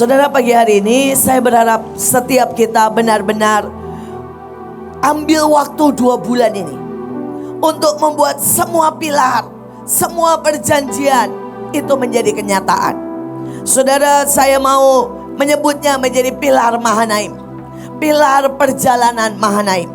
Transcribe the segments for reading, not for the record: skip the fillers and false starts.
Saudara, pagi hari ini saya berharap setiap kita benar-benar ambil waktu 2 bulan ini untuk membuat semua pilar, semua perjanjian itu menjadi kenyataan. Saudara, saya mau menyebutnya menjadi pilar Mahanaim, pilar perjalanan Mahanaim.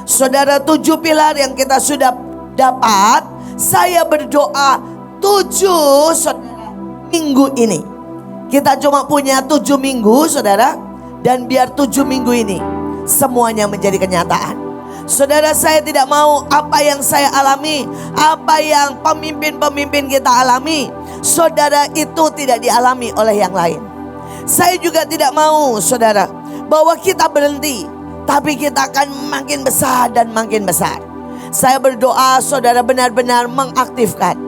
Saudara, 7 pilar yang kita sudah dapat, saya berdoa 7 saudara minggu ini. Kita cuma punya 7 minggu saudara, dan biar 7 minggu ini semuanya menjadi kenyataan. Saudara, saya tidak mau apa yang saya alami, apa yang pemimpin-pemimpin kita alami, saudara, itu tidak dialami oleh yang lain. Saya juga tidak mau saudara bahwa kita berhenti, tapi kita akan makin besar dan makin besar. Saya berdoa saudara benar-benar mengaktifkan.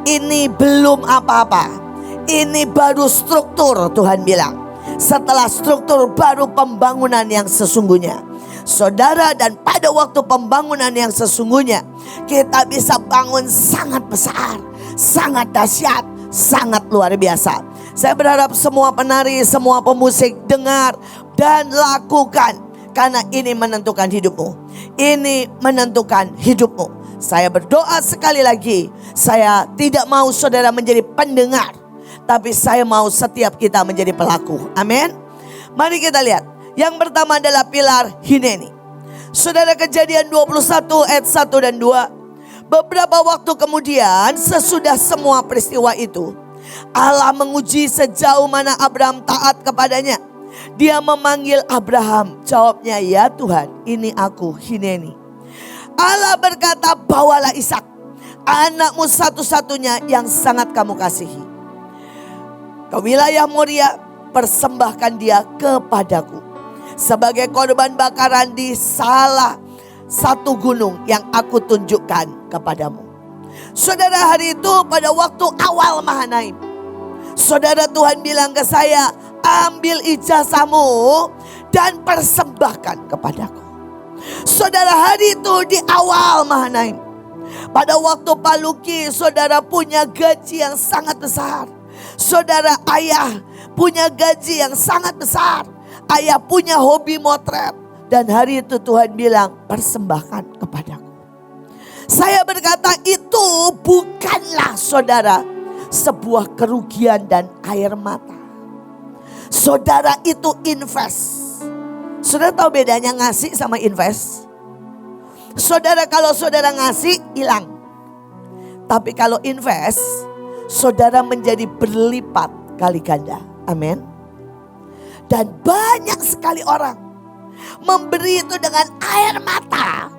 Ini belum apa-apa. Ini baru struktur, Tuhan bilang. Setelah struktur baru pembangunan yang sesungguhnya. Saudara, dan pada waktu pembangunan yang sesungguhnya, kita bisa bangun sangat besar, sangat dahsyat, sangat luar biasa. Saya berharap semua penari, semua pemusik dengar dan lakukan. Karena ini menentukan hidupmu. Ini menentukan hidupmu. Saya berdoa sekali lagi. Saya tidak mau saudara menjadi pendengar, tapi saya mau setiap kita menjadi pelaku. Amin. Mari kita lihat. Yang pertama adalah pilar Hineni. Saudara, Kejadian 21 ayat 1 dan 2. Beberapa waktu kemudian, sesudah semua peristiwa itu, Allah menguji sejauh mana Abraham taat kepadanya. Dia memanggil Abraham. Jawabnya, ya Tuhan, ini aku, Hineni. Allah berkata, bawalah Ishak, anakmu satu-satunya yang sangat kamu kasihi, ke wilayah Moria, persembahkan dia kepadaku sebagai korban bakaran di salah satu gunung yang aku tunjukkan kepadamu. Saudara, hari itu pada waktu awal Mahanaim, saudara, Tuhan bilang ke saya, ambil ijazahmu dan persembahkan kepadaku. Saudara, hari itu di awal Mahanaim, pada waktu Pak Luki, saudara, punya gaji yang sangat besar. Saudara, ayah punya gaji yang sangat besar. Ayah punya hobi motret. Dan hari itu Tuhan bilang, persembahkan kepadaku. Saya berkata, itu bukanlah saudara sebuah kerugian dan air mata. Saudara, itu invest. Saudara tahu bedanya ngasih sama invest? Saudara, kalau saudara ngasih hilang. Tapi kalau invest, saudara menjadi berlipat kali ganda. Amin. Dan banyak sekali orang memberi itu dengan air mata,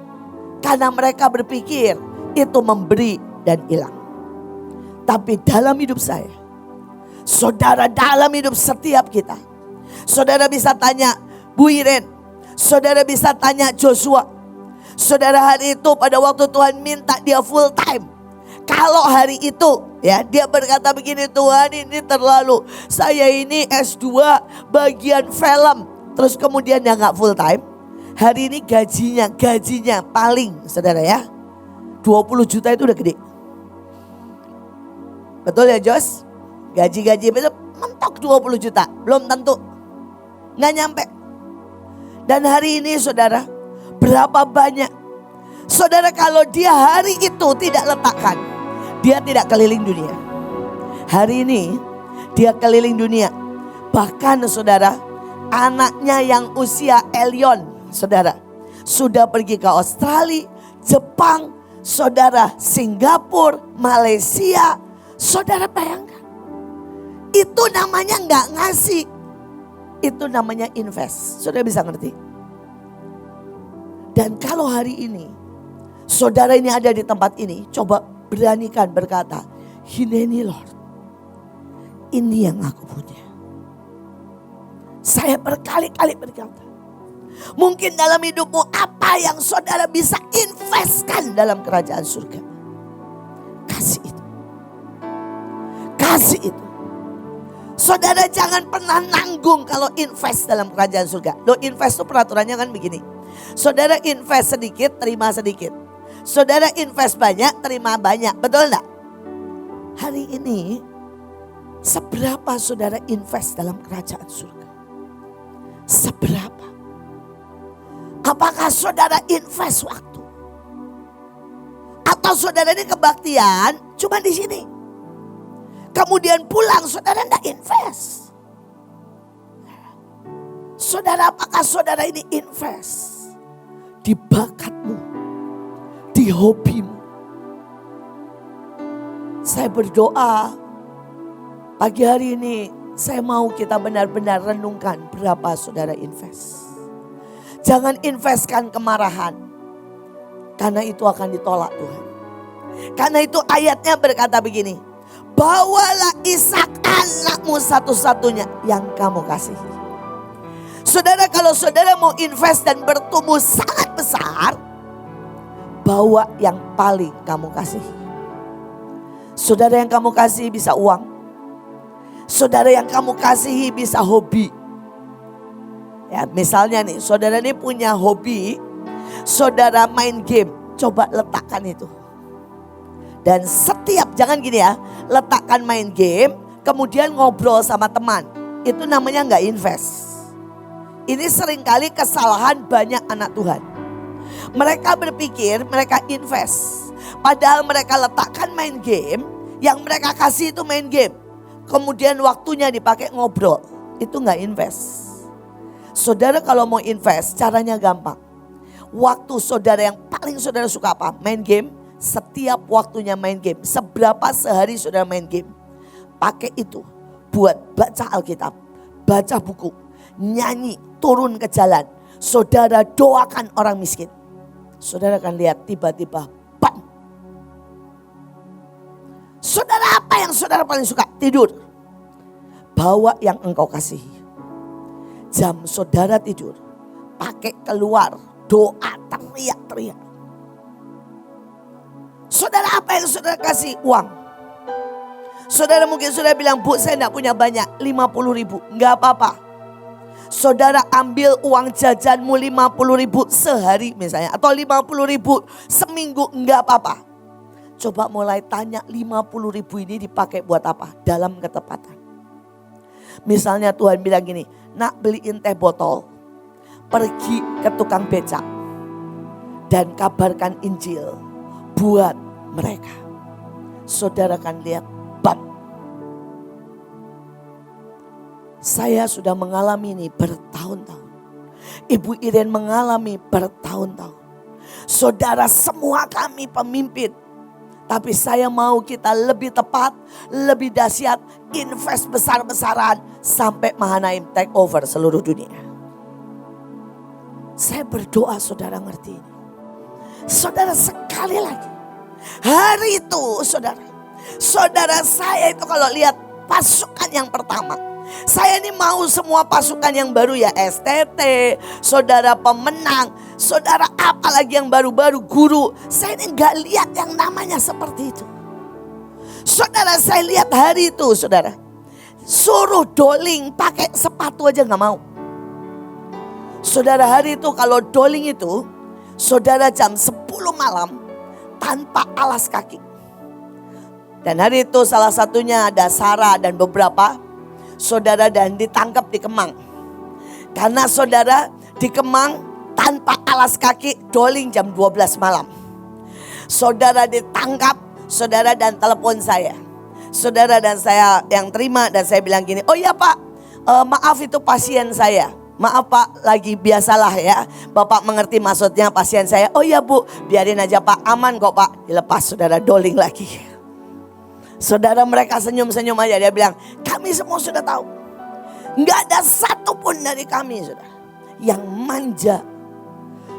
karena mereka berpikir itu memberi dan hilang. Tapi dalam hidup saya, saudara, dalam hidup setiap kita, saudara bisa tanya Bu Iren, saudara bisa tanya Joshua. Saudara, hari itu pada waktu Tuhan minta dia full time. Kalau hari itu ya dia berkata begini, Tuhan ini terlalu, saya ini S2 bagian film, terus kemudian dia gak full time. Hari ini gajinya paling saudara ya 20 juta itu udah gede. Betul ya Jos? Gaji itu mentok 20 juta, belum tentu, gak nyampe. Dan hari ini saudara, berapa banyak saudara, kalau dia hari itu tidak letakkan, dia tidak keliling dunia. Hari ini dia keliling dunia. Bahkan saudara, anaknya yang usia Elion, saudara, sudah pergi ke Australia, Jepang, saudara, Singapura, Malaysia. Saudara bayangkan, itu namanya nggak ngasih, itu namanya invest. Saudara bisa ngerti? Dan kalau hari ini saudara ini ada di tempat ini, coba beranikan berkata, Hineni Lord, ini yang aku punya. Saya berkali-kali berkata, mungkin dalam hidupmu apa yang saudara bisa investkan dalam kerajaan surga. Kasih itu. Kasih itu. Saudara, jangan pernah nanggung kalau invest dalam kerajaan surga. Loh, invest itu peraturannya kan begini. Saudara invest sedikit, terima sedikit. Saudara invest banyak, terima banyak. Betul enggak? Hari ini Seberapa saudara invest dalam kerajaan surga? Seberapa? Apakah saudara invest waktu? Atau saudara ini kebaktian cuma di sini? Kemudian pulang saudara tidak invest. Saudara, apakah saudara ini invest di bakatmu, di hobimu? Saya berdoa pagi hari ini, saya mau kita benar-benar renungkan berapa saudara invest. Jangan investkan kemarahan, karena itu akan ditolak Tuhan. Karena itu ayatnya berkata begini, bawalah Ishak anakmu satu-satunya yang kamu kasihi. Saudara, kalau saudara mau invest dan bertumbuh sangat besar, bawa yang paling kamu kasihi. Saudara, yang kamu kasihi bisa uang. Saudara, yang kamu kasihi bisa hobi. Ya, misalnya nih, saudara ini punya hobi, saudara main game, coba letakkan itu. Dan setiap, jangan gini ya, letakkan main game, kemudian ngobrol sama teman. Itu namanya nggak invest. Ini seringkali kesalahan banyak anak Tuhan. Mereka berpikir mereka invest. Padahal mereka letakkan main game, yang mereka kasih itu main game. Kemudian waktunya dipakai ngobrol, itu nggak invest. Saudara kalau mau invest caranya gampang. Waktu saudara yang paling saudara suka apa? Main game. Setiap waktunya main game. Seberapa sehari saudara main game? Pakai itu buat baca Alkitab, baca buku, nyanyi, turun ke jalan. Saudara doakan orang miskin. Saudara akan lihat tiba-tiba bam. Saudara, apa yang saudara paling suka? Tidur. Bawa yang engkau kasihi. Jam saudara tidur, pakai keluar, doa, teriak-teriak. Saudara, apa yang saudara kasih? Uang. Saudara mungkin sudah bilang, Bu, saya tidak punya banyak, 50.000. Enggak apa-apa. Saudara ambil uang jajanmu 50.000 sehari misalnya, atau 50.000 seminggu, enggak apa-apa. Coba mulai tanya, 50.000 ini dipakai buat apa? Dalam ketepatan. Misalnya Tuhan bilang gini, nak beliin teh botol, pergi ke tukang becak dan kabarkan Injil buat mereka. Saudara akan lihat, bam. Saya sudah mengalami ini bertahun-tahun. Ibu Iren mengalami bertahun-tahun. Saudara, semua kami pemimpin. Tapi saya mau kita lebih tepat, lebih dahsyat, invest besar-besaran sampai Mahanaim take over seluruh dunia. Saya berdoa saudara ngerti ini. Saudara, sekali lagi, hari itu saudara saya itu kalau lihat pasukan yang pertama, saya ini mau semua pasukan yang baru ya, STT, saudara pemenang, saudara apalagi yang baru-baru guru. Saya ini gak lihat yang namanya seperti itu. Saudara, saya lihat hari itu saudara, suruh doling pakai sepatu aja gak mau. Saudara, hari itu kalau doling itu, saudara jam 10 malam tanpa alas kaki. Dan hari itu salah satunya ada Sarah dan beberapa saudara dan ditangkap di Kemang. Karena saudara di Kemang tanpa alas kaki doling jam 12 malam. Saudara ditangkap, saudara dan telepon saya. Saudara dan saya yang terima dan saya bilang gini, oh iya Pak, maaf itu pasien saya. Maaf Pak, lagi biasalah ya. Bapak mengerti maksudnya pasien saya. Oh iya Bu, biarin aja Pak, aman kok Pak. Dilepas saudara doling lagi. Saudara, mereka senyum-senyum aja. Dia bilang, kami semua sudah tahu. Nggak ada satupun dari kami saudara yang manja.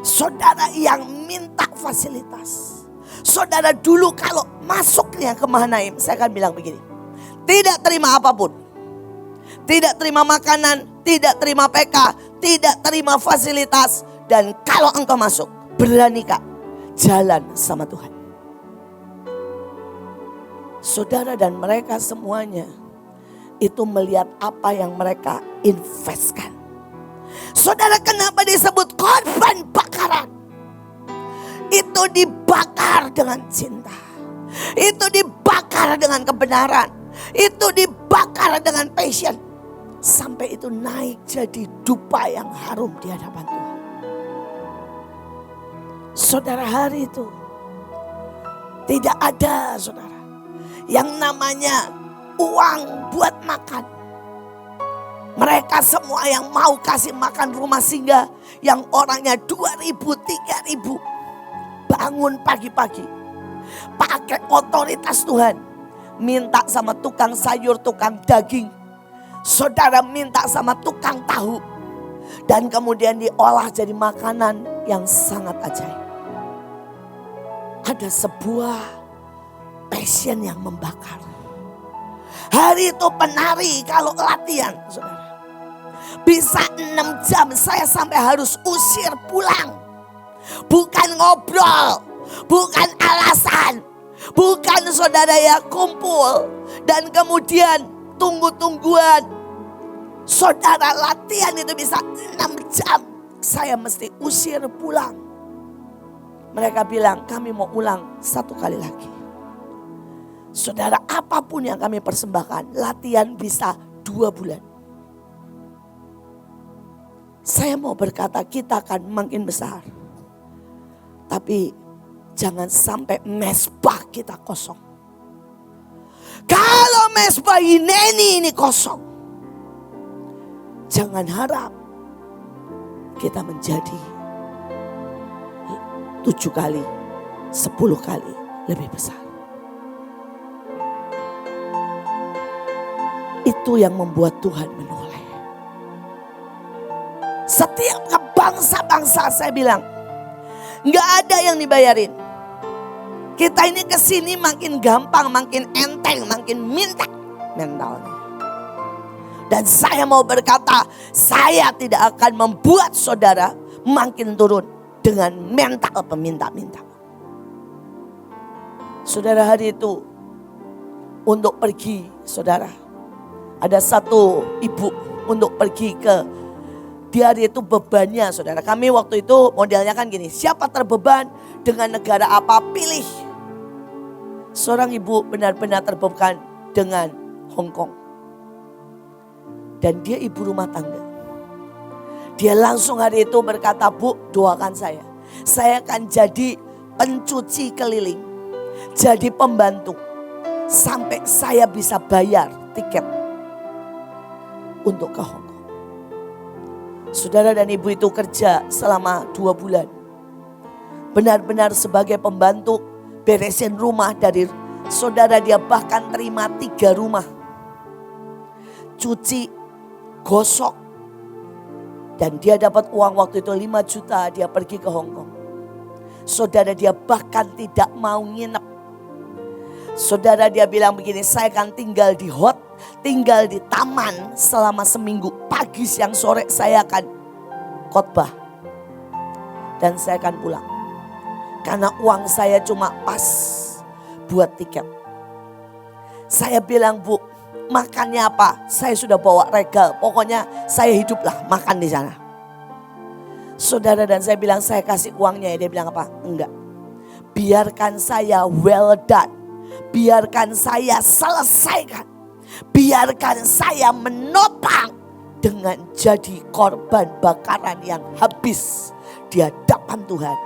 Saudara yang minta fasilitas. Saudara dulu kalau masuknya ke Mahanaim, saya akan bilang begini. Tidak terima apapun. Tidak terima makanan, tidak terima PK, tidak terima fasilitas. Dan kalau engkau masuk, beranikah jalan sama Tuhan. Saudara dan mereka semuanya itu melihat apa yang mereka investkan. Saudara, kenapa disebut korban bakaran? Itu dibakar dengan cinta. Itu dibakar dengan kebenaran. Itu dibakar dibakar dengan passion. Sampai itu naik jadi dupa yang harum di hadapan Tuhan. Saudara, hari itu tidak ada, saudara, yang namanya uang buat makan. Mereka semua yang mau kasih makan rumah singgah, yang orangnya 2.000, 3.000, bangun pagi-pagi, pakai otoritas Tuhan, minta sama tukang sayur, tukang daging, saudara minta sama tukang tahu, dan kemudian diolah jadi makanan yang sangat ajaib. Ada sebuah passion yang membakar. Hari itu penari kalau latihan, saudara, bisa 6 jam saya sampai harus usir pulang. Bukan ngobrol, bukan alasan, bukan saudara ya kumpul dan kemudian tunggu-tungguan. Saudara, latihan itu bisa 6 jam, saya mesti usir pulang. Mereka bilang kami mau ulang 1 kali lagi. Saudara, apapun yang kami persembahkan, latihan bisa 2 bulan. Saya mau berkata kita akan makin besar. Tapi jangan sampai mesbah kita kosong. Kalau mesbah ini kosong, jangan harap kita menjadi 7 kali, 10 kali lebih besar. Itu yang membuat Tuhan menoleh. Setiap ke bangsa-bangsa saya bilang, gak ada yang dibayarin. Kita ini kesini makin gampang, makin enteng, makin minta mentalnya. Dan saya mau berkata, saya tidak akan membuat saudara makin turun dengan mental peminta-minta. Saudara, hari itu untuk pergi, saudara, ada satu ibu untuk pergi ke, di hari itu bebannya, saudara. Kami waktu itu modelnya kan gini, siapa terbeban dengan negara apa, pilih. Seorang ibu benar-benar terbeban dengan Hong Kong. Dan dia ibu rumah tangga. Dia langsung hari itu berkata, Bu, doakan saya. Saya akan jadi pencuci keliling, jadi pembantu, sampai saya bisa bayar tiket untuk ke Hong Kong. Saudara dan ibu itu kerja selama 2 bulan. Benar-benar sebagai pembantu, beresin rumah dari saudara, dia bahkan terima 3 rumah. Cuci, gosok. Dan dia dapat uang waktu itu 5 juta, dia pergi ke Hong Kong. Saudara, dia bahkan tidak mau nginep. Saudara, dia bilang begini, saya akan tinggal di taman selama seminggu. Pagi, siang, sore saya akan khotbah. Dan saya akan pulang. Karena uang saya cuma pas buat tiket. Saya bilang, Bu, makannya apa? Saya sudah bawa regal. Pokoknya saya hiduplah makan di sana. Saudara, dan saya bilang saya kasih uangnya. Dia bilang apa? Enggak. Biarkan saya well done. Biarkan saya selesaikan. Biarkan saya menopang dengan jadi korban bakaran yang habis di hadapan Tuhan.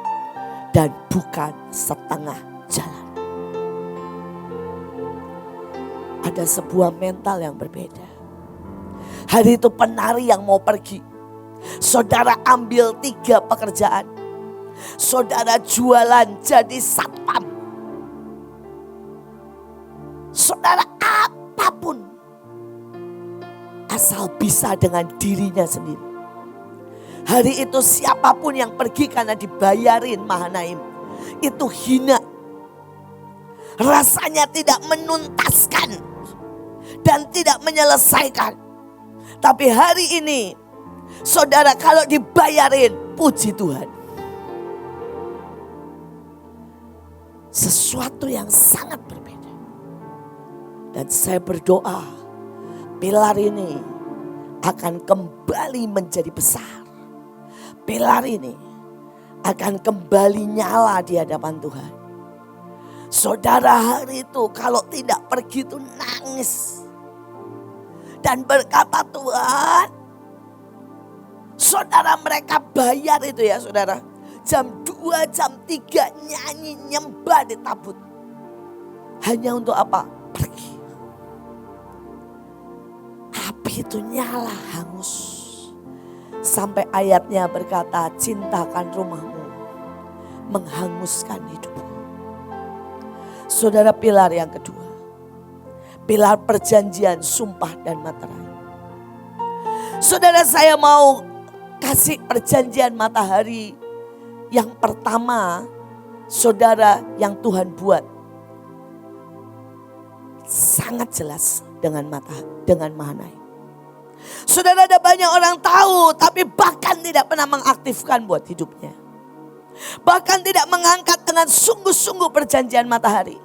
Dan bukan setengah jalan. Ada sebuah mental yang berbeda. Hari itu penari yang mau pergi. Saudara ambil 3 pekerjaan. Saudara jualan jadi satpam. Saudara apapun. Asal bisa dengan dirinya sendiri. Hari itu siapapun yang pergi karena dibayarin Mahanaim, itu hina. Rasanya tidak menuntaskan dan tidak menyelesaikan. Tapi hari ini, saudara, kalau dibayarin, puji Tuhan. Sesuatu yang sangat berbeda. Dan saya berdoa, pilar ini akan kembali menjadi besar. Pilar ini akan kembali nyala di hadapan Tuhan. Saudara, hari itu kalau tidak pergi itu nangis. dan berkata, Tuhan, saudara mereka bayar itu ya saudara. Jam 2, jam 3 nyanyi nyembah di tabut. Hanya untuk apa? Pergi. Api itu nyala hangus. Sampai ayatnya berkata, cintakan rumahmu, menghanguskan hidupmu. Saudara, pilar yang kedua, pilar perjanjian, sumpah dan materai. Saudara, saya mau kasih perjanjian matahari yang pertama, saudara, yang Tuhan buat. Sangat jelas dengan Mahanaim. Saudara, ada banyak orang tahu tapi bahkan tidak pernah mengaktifkan buat hidupnya. Bahkan tidak mengangkat dengan sungguh-sungguh perjanjian matahari.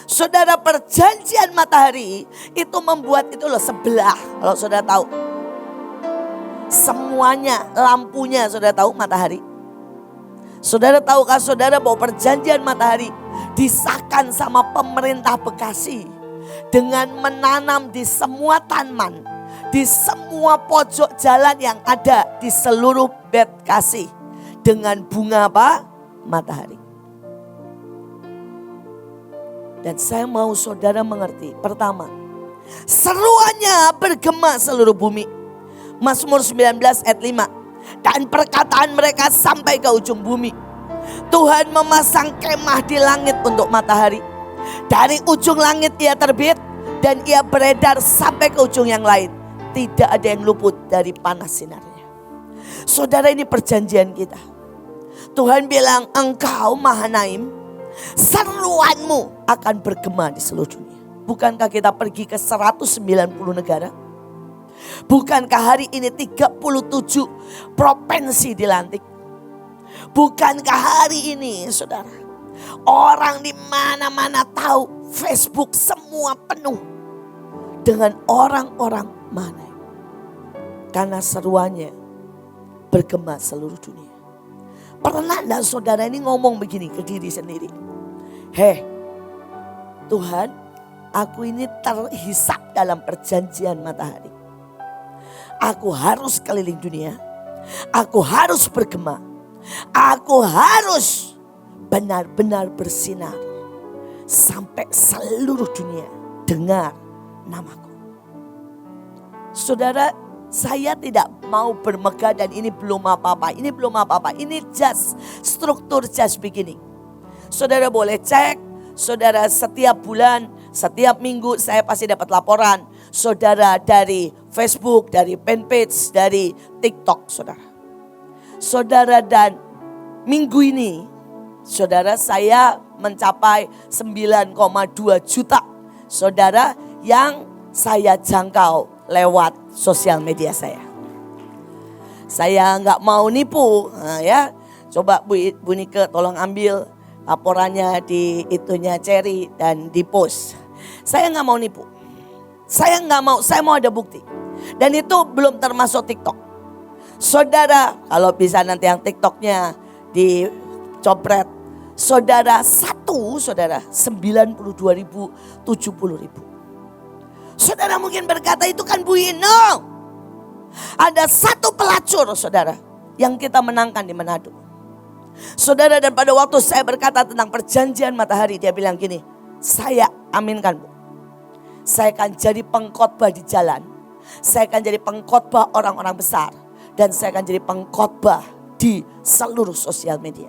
Saudara, perjanjian matahari itu membuat itu loh sebelah. Kalau saudara tahu. Semuanya lampunya saudara tahu matahari. Saudara tahukah saudara bahwa perjanjian matahari disahkan sama pemerintah Bekasi. Dengan menanam di semua tanaman. Di semua pojok jalan yang ada di seluruh Bekasi. Dengan bunga apa? Matahari. Dan saya mau saudara mengerti. Pertama, seruannya bergema seluruh bumi. Mazmur 19 ayat 5. Dan perkataan mereka sampai ke ujung bumi. Tuhan memasang kemah di langit untuk matahari. Dari ujung langit ia terbit dan ia beredar sampai ke ujung yang lain. Tidak ada yang luput dari panas sinarnya. Saudara, ini perjanjian kita. Tuhan bilang, engkau Mahanaim, seruanmu akan bergema di seluruh dunia. Bukankah kita pergi ke 190 negara? Bukankah hari ini 37 provinsi dilantik? Bukankah hari ini saudara, orang di mana-mana tahu Facebook semua penuh dengan orang-orang Mahanaim. Karena seruannya bergema seluruh dunia. Pernah enggak saudara ini ngomong begini ke diri sendiri? Hei Tuhan, aku ini terhisap dalam perjanjian matahari. Aku harus keliling dunia. Aku harus bergema. Aku harus benar-benar bersinar. Sampai seluruh dunia dengar namaku. Saudara, saya tidak mau bermegah dan ini belum apa-apa. Ini belum apa-apa. Ini just struktur, just beginning. Saudara boleh cek. Saudara, setiap bulan, setiap minggu saya pasti dapat laporan. Saudara dari Facebook, dari fanpage, dari TikTok saudara. Saudara, dan minggu ini saudara saya mencapai 9,2 juta saudara yang saya jangkau lewat sosial media saya. Saya nggak mau nipu, nah ya. Coba Bu Nike tolong ambil laporannya di itunya Cherry dan di post. Saya nggak mau nipu. Saya nggak mau, saya mau ada bukti. Dan itu belum termasuk TikTok. Saudara, kalau bisa nanti yang TikToknya dicopret. Saudara, 92.000, 70.000. Saudara mungkin berkata itu kan Bu Ino. Ada satu pelacur saudara yang kita menangkan di Manado. Saudara, dan pada waktu saya berkata tentang perjanjian matahari, dia bilang gini, saya aminkan Bu. Saya akan jadi pengkhotbah di jalan. Saya akan jadi pengkhotbah orang-orang besar. Dan saya akan jadi pengkhotbah di seluruh sosial media.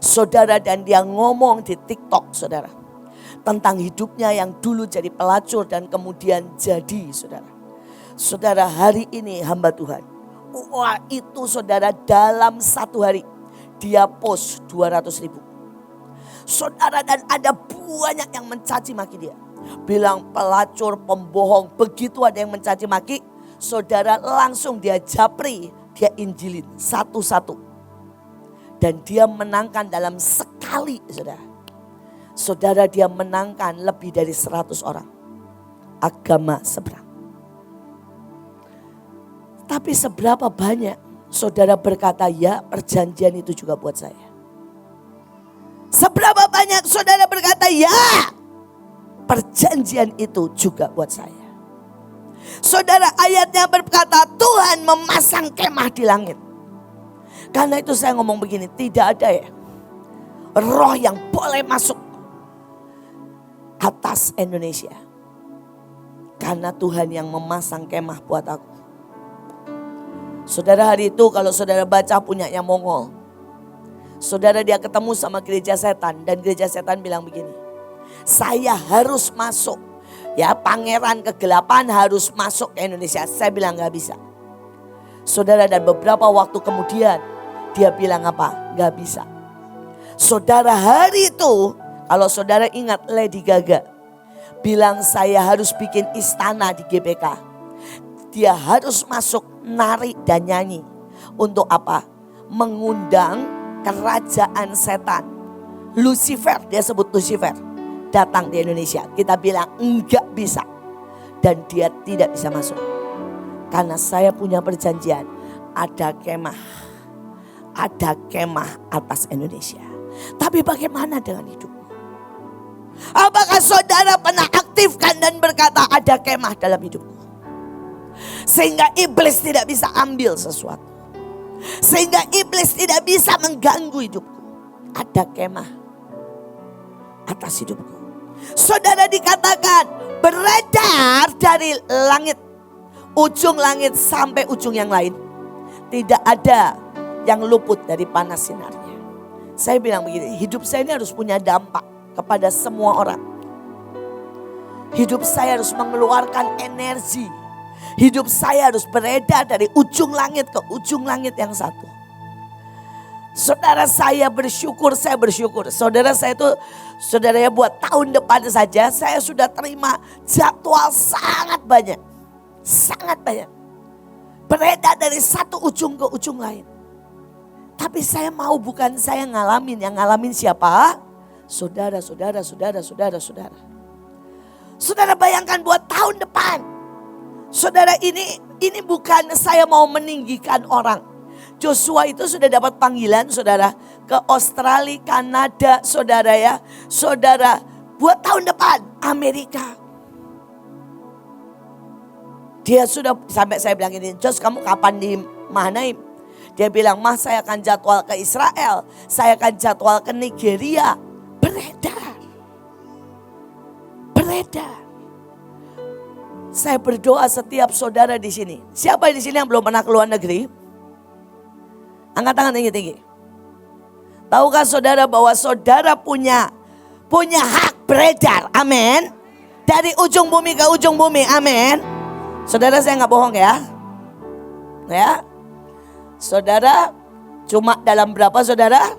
Saudara, dan dia ngomong di TikTok saudara. Tentang hidupnya yang dulu jadi pelacur dan kemudian jadi saudara. Saudara, hari ini hamba Tuhan. Wah, itu saudara dalam satu hari dia post 200.000. Saudara, dan ada banyak yang mencaci maki dia. Bilang pelacur, pembohong. Begitu ada yang mencaci maki, saudara langsung dia japri, dia injilin satu-satu. Dan dia menangkan dalam sekali saudara. Saudara, dia menangkan lebih dari 100 orang. Agama seberang. Tapi seberapa banyak saudara berkata ya perjanjian itu juga buat saya. Seberapa banyak saudara berkata ya perjanjian itu juga buat saya. Saudara, ayatnya berkata Tuhan memasang kemah di langit. Karena itu saya ngomong begini, tidak ada ya roh yang boleh masuk atas Indonesia. Karena Tuhan yang memasang kemah buat aku. Saudara, hari itu kalau saudara baca punyanya Mongol. Saudara, dia ketemu sama gereja setan. Dan gereja setan bilang begini, saya harus masuk. Ya, pangeran kegelapan harus masuk ke Indonesia. Saya bilang gak bisa. Saudara, dan beberapa waktu kemudian dia bilang apa? Gak bisa. Saudara, hari itu kalau saudara ingat Lady Gaga bilang saya harus bikin istana di GBK. Dia harus masuk nari dan nyanyi. Untuk apa? Mengundang kerajaan setan. Lucifer, dia sebut Lucifer, datang di Indonesia. Kita bilang enggak bisa. Dan dia tidak bisa masuk. Karena saya punya perjanjian. Ada kemah. Ada kemah atas Indonesia. Tapi bagaimana dengan hidupmu? Apakah saudara pernah aktifkan dan berkata ada kemah dalam hidupku? Sehingga iblis tidak bisa ambil sesuatu. Sehingga iblis tidak bisa mengganggu hidupku. Ada kemah atas hidupku. Saudara, dikatakan beredar dari langit, ujung langit sampai ujung yang lain. Tidak ada yang luput dari panas sinarnya. Saya bilang begini, hidup saya ini harus punya dampak kepada semua orang. Hidup saya harus mengeluarkan energi. Hidup saya harus beredar dari ujung langit ke ujung langit yang satu. Saudara, saya bersyukur. Saudara, saya itu, saudara ya, buat tahun depan saja saya sudah terima jadwal sangat banyak. Sangat banyak. Beredar dari satu ujung ke ujung lain. Tapi saya mau bukan saya ngalamin, yang ngalamin siapa? Saudara. Saudara, bayangkan buat tahun depan. Saudara, ini bukan saya mau meninggikan orang. Joshua itu sudah dapat panggilan, saudara, ke Australia, Kanada, saudara ya. Saudara, buat tahun depan Amerika. Dia sudah, sampai saya bilang ini, Josh, kamu kapan di Mahanaim? Dia bilang, Mah, saya akan jadwal ke Israel, saya akan jadwal ke Nigeria. Beredar. Saya berdoa setiap saudara di sini. Siapa di sini yang belum pernah ke luar negeri? Angkat tangan tinggi-tinggi. Tahukah saudara bahwa saudara punya hak beredar? Amin. Dari ujung bumi ke ujung bumi. Amin. Saudara, saya nggak bohong ya. Ya. Saudara, cuma dalam berapa saudara?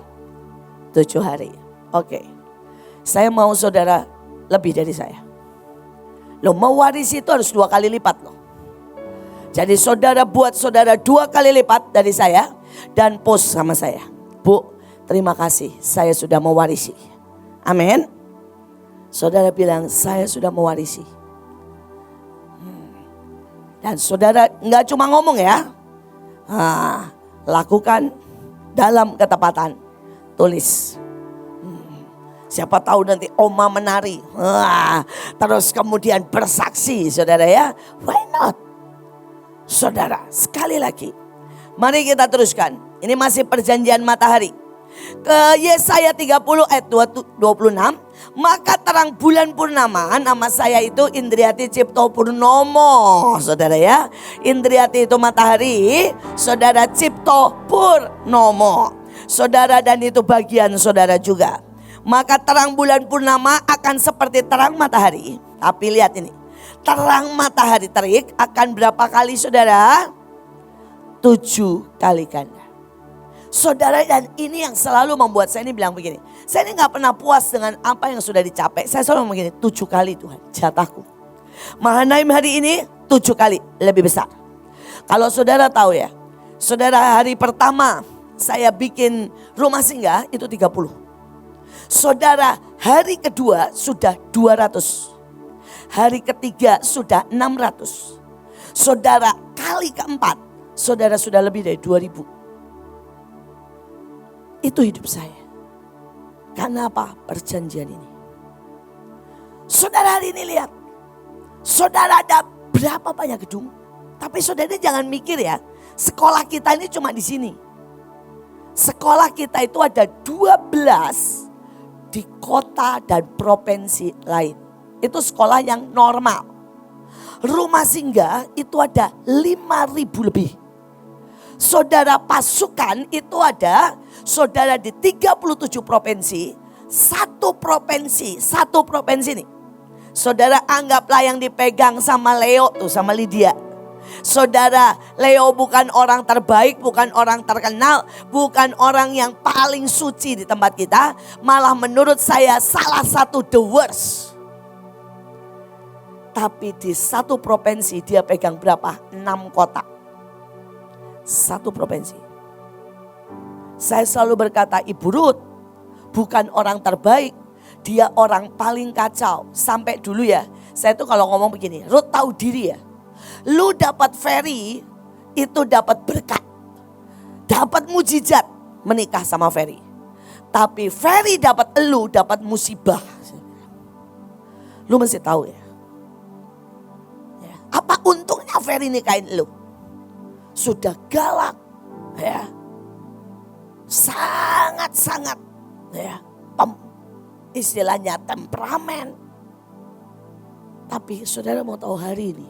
7 hari. Oke. Saya mau saudara lebih dari saya. Loh, mewarisi itu harus 2 kali lipat loh. Jadi saudara buat saudara 2 kali lipat dari saya. Dan post sama saya. Bu, terima kasih, saya sudah mewarisi. Amin. Saudara bilang, saya sudah mewarisi. Dan saudara nggak cuma ngomong ya. Lakukan dalam ketepatan. Tulis. Siapa tahu nanti Oma menari. Terus kemudian bersaksi, saudara ya. Why not? Saudara, sekali lagi. Mari kita teruskan. Ini masih perjanjian matahari. Ke Yesaya 30 ayat 26. Maka terang bulan purnama, nama saya itu Indriati Cipto Purnomo. Saudara ya. Indriati itu matahari, saudara Cipto Purnomo. Saudara, dan itu bagian saudara juga. Maka terang bulan purnama akan seperti terang matahari. Tapi lihat ini. Terang matahari terik akan berapa kali saudara? 7 kali ganda. Saudara, dan ini yang selalu membuat saya ini bilang begini. Saya ini gak pernah puas dengan apa yang sudah dicapai. Saya selalu ngomong begini, 7 kali Tuhan jatahku. Mahanaim hari ini 7 kali lebih besar. Kalau saudara tahu ya. Saudara, hari pertama saya bikin rumah singgah itu 30. Saudara, hari kedua sudah 200. Hari ketiga sudah 600. Saudara, kali keempat, saudara sudah lebih dari 2000. Itu hidup saya. Karena apa? Perjanjian ini. Saudara, hari ini lihat. Saudara, ada Berapa banyak gedung? Tapi saudara jangan mikir ya, sekolah kita ini cuma di sini. Sekolah kita itu ada 12 di kota dan provinsi lain. Itu sekolah yang normal. Rumah singgah itu ada 5.000 lebih. Saudara pasukan itu ada, saudara di 37 provinsi. Satu provinsi nih. Saudara anggaplah yang dipegang sama Leo tuh, sama Lydia. Saudara, Leo bukan orang terbaik, bukan orang terkenal, bukan orang yang paling suci di tempat kita. Malah menurut saya salah satu the worst. Tapi di satu provinsi dia pegang berapa? 6 kota. Satu provinsi. Saya selalu berkata, Ibu Ruth bukan orang terbaik, dia orang paling kacau. Sampai dulu ya, saya tuh kalau ngomong begini, Ruth tahu diri ya. Lu dapat Ferry itu dapat berkat, dapat mujizat menikah sama Ferry. Tapi Ferry dapat elu dapat musibah. Lu mesti tahu ya. Apa untungnya Ferry nikahin lu? Sudah galak, ya, sangat ya, istilahnya temperamen. Tapi saudara mau tahu hari ini,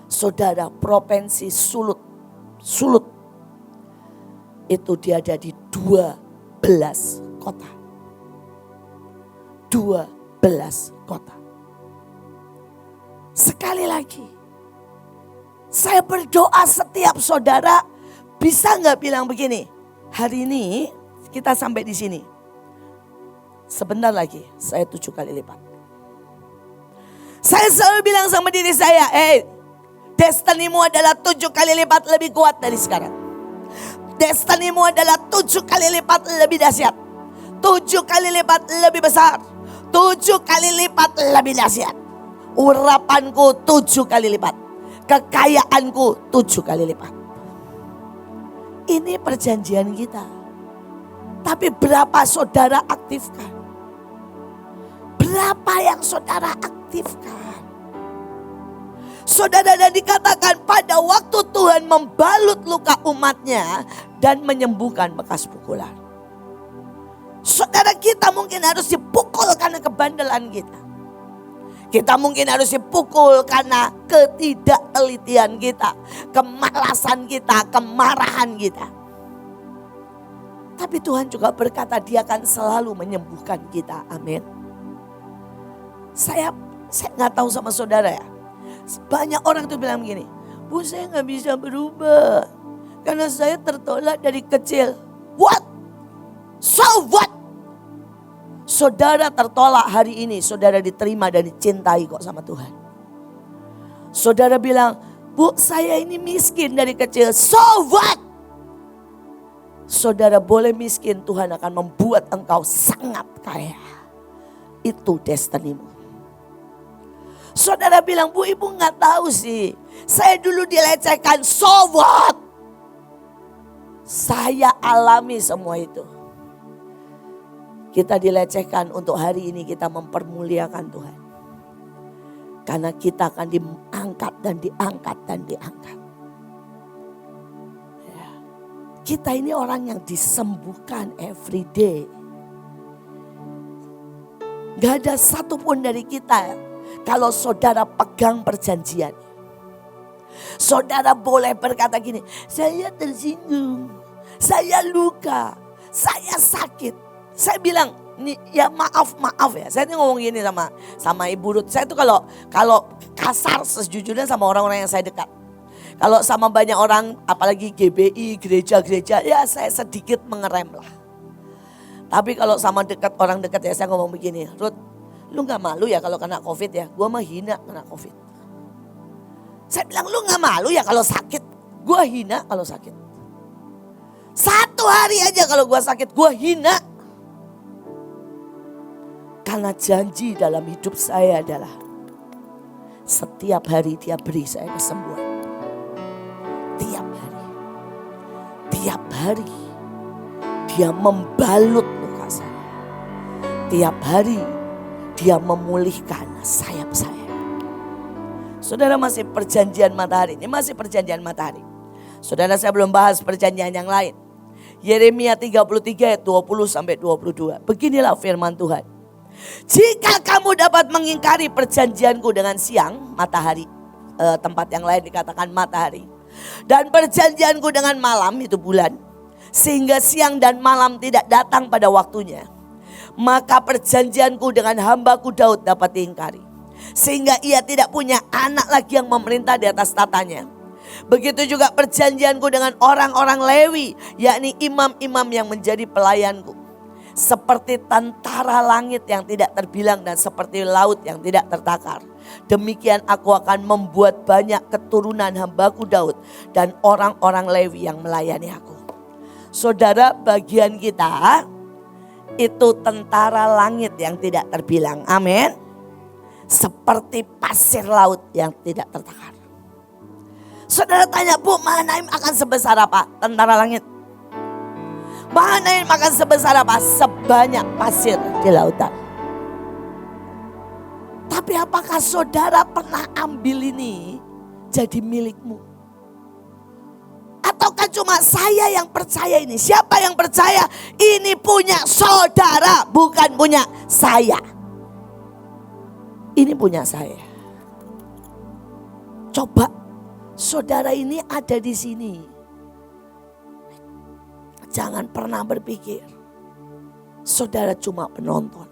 saudara provinsi Sulut itu dia ada di 12 kota. 12 kota. Sekali lagi, saya berdoa setiap saudara bisa nggak bilang begini, hari ini kita sampai di sini. Sebentar lagi saya 7 kali lipat. Saya selalu bilang sama diri saya, destinimu adalah 7 kali lipat lebih kuat dari sekarang. Destinimu adalah 7 kali lipat lebih dahsyat. 7 kali lipat lebih besar. 7 kali lipat lebih dahsyat. Urapanku 7 kali lipat. Kekayaanku 7 kali lipat. Ini perjanjian kita. Tapi berapa saudara aktifkan? Berapa yang saudara aktifkan? Saudara, dan dikatakan pada waktu Tuhan membalut luka umatnya dan menyembuhkan bekas pukulan. Saudara, kita mungkin harus dipukul karena kebandelan kita. Kita mungkin harus dipukul karena ketidaktelitian kita, kemalasan kita, kemarahan kita. Tapi Tuhan juga berkata dia akan selalu menyembuhkan kita. Amin. Saya gak tahu sama saudara ya. Banyak orang tuh bilang begini, Bu, saya gak bisa berubah karena saya tertolak dari kecil. What? So what? Saudara tertolak hari ini, saudara diterima dan dicintai kok sama Tuhan. Saudara bilang, Bu, saya ini miskin dari kecil. So what? Saudara boleh miskin, Tuhan akan membuat engkau sangat kaya. Itu destinimu. Saudara bilang, Bu, Ibu gak tahu sih, saya dulu dilecehkan. So what? Saya alami semua itu. Kita dilecehkan untuk hari ini kita mempermuliakan Tuhan. Karena kita akan diangkat dan diangkat dan diangkat. Ya. Kita ini orang yang disembuhkan every day. Gak ada satupun dari kita kalau saudara pegang perjanjian. Saudara boleh berkata gini, saya tersinggung, saya luka, saya sakit. Saya bilang, ya maaf ya. Saya tuh ngomong gini sama Ibu Ruth. Saya tuh kalau kasar sejujurnya sama orang-orang yang saya dekat. Kalau sama banyak orang, apalagi GBI, gereja-gereja, ya saya sedikit mengerem lah. Tapi kalau sama orang dekat ya saya ngomong begini, Ruth, lu gak malu ya kalau kena COVID ya? Gua mah hina kena COVID. Saya bilang, lu gak malu ya kalau sakit? Gua hina kalau sakit. 1 hari aja kalau gua sakit, gua hina. Karena janji dalam hidup saya adalah setiap hari dia beri saya kesembuhan. Tiap hari. Tiap hari dia membalut luka saya. Tiap hari dia memulihkan sayap saya. Saudara masih perjanjian matahari. Ini masih perjanjian matahari. Saudara, saya belum bahas perjanjian yang lain. Yeremia 33 ayat 20 sampai 22. Beginilah firman Tuhan. Jika kamu dapat mengingkari perjanjianku dengan siang, matahari. Tempat yang lain dikatakan matahari. Dan perjanjianku dengan malam, itu bulan. Sehingga siang dan malam tidak datang pada waktunya. Maka perjanjianku dengan hambaku Daud dapat diingkari. Sehingga ia tidak punya anak lagi yang memerintah di atas tatanya. Begitu juga perjanjianku dengan orang-orang Lewi, yakni imam-imam yang menjadi pelayanku. Seperti tentara langit yang tidak terbilang dan seperti laut yang tidak tertakar. Demikian aku akan membuat banyak keturunan hambaku Daud dan orang-orang Lewi yang melayani aku. Saudara, bagian kita itu tentara langit yang tidak terbilang. Amin. Seperti pasir laut yang tidak tertakar. Saudara tanya, Bu, Mahanaim akan sebesar apa? Tentara langit. Mahanaim akan sebesar apa? Sebanyak pasir di lautan. Tapi apakah saudara pernah ambil ini jadi milikmu? Ataukah cuma saya yang percaya ini? Siapa yang percaya ini punya saudara, bukan punya saya? Ini punya saya. Coba saudara ini ada di sini. Jangan pernah berpikir saudara cuma penonton.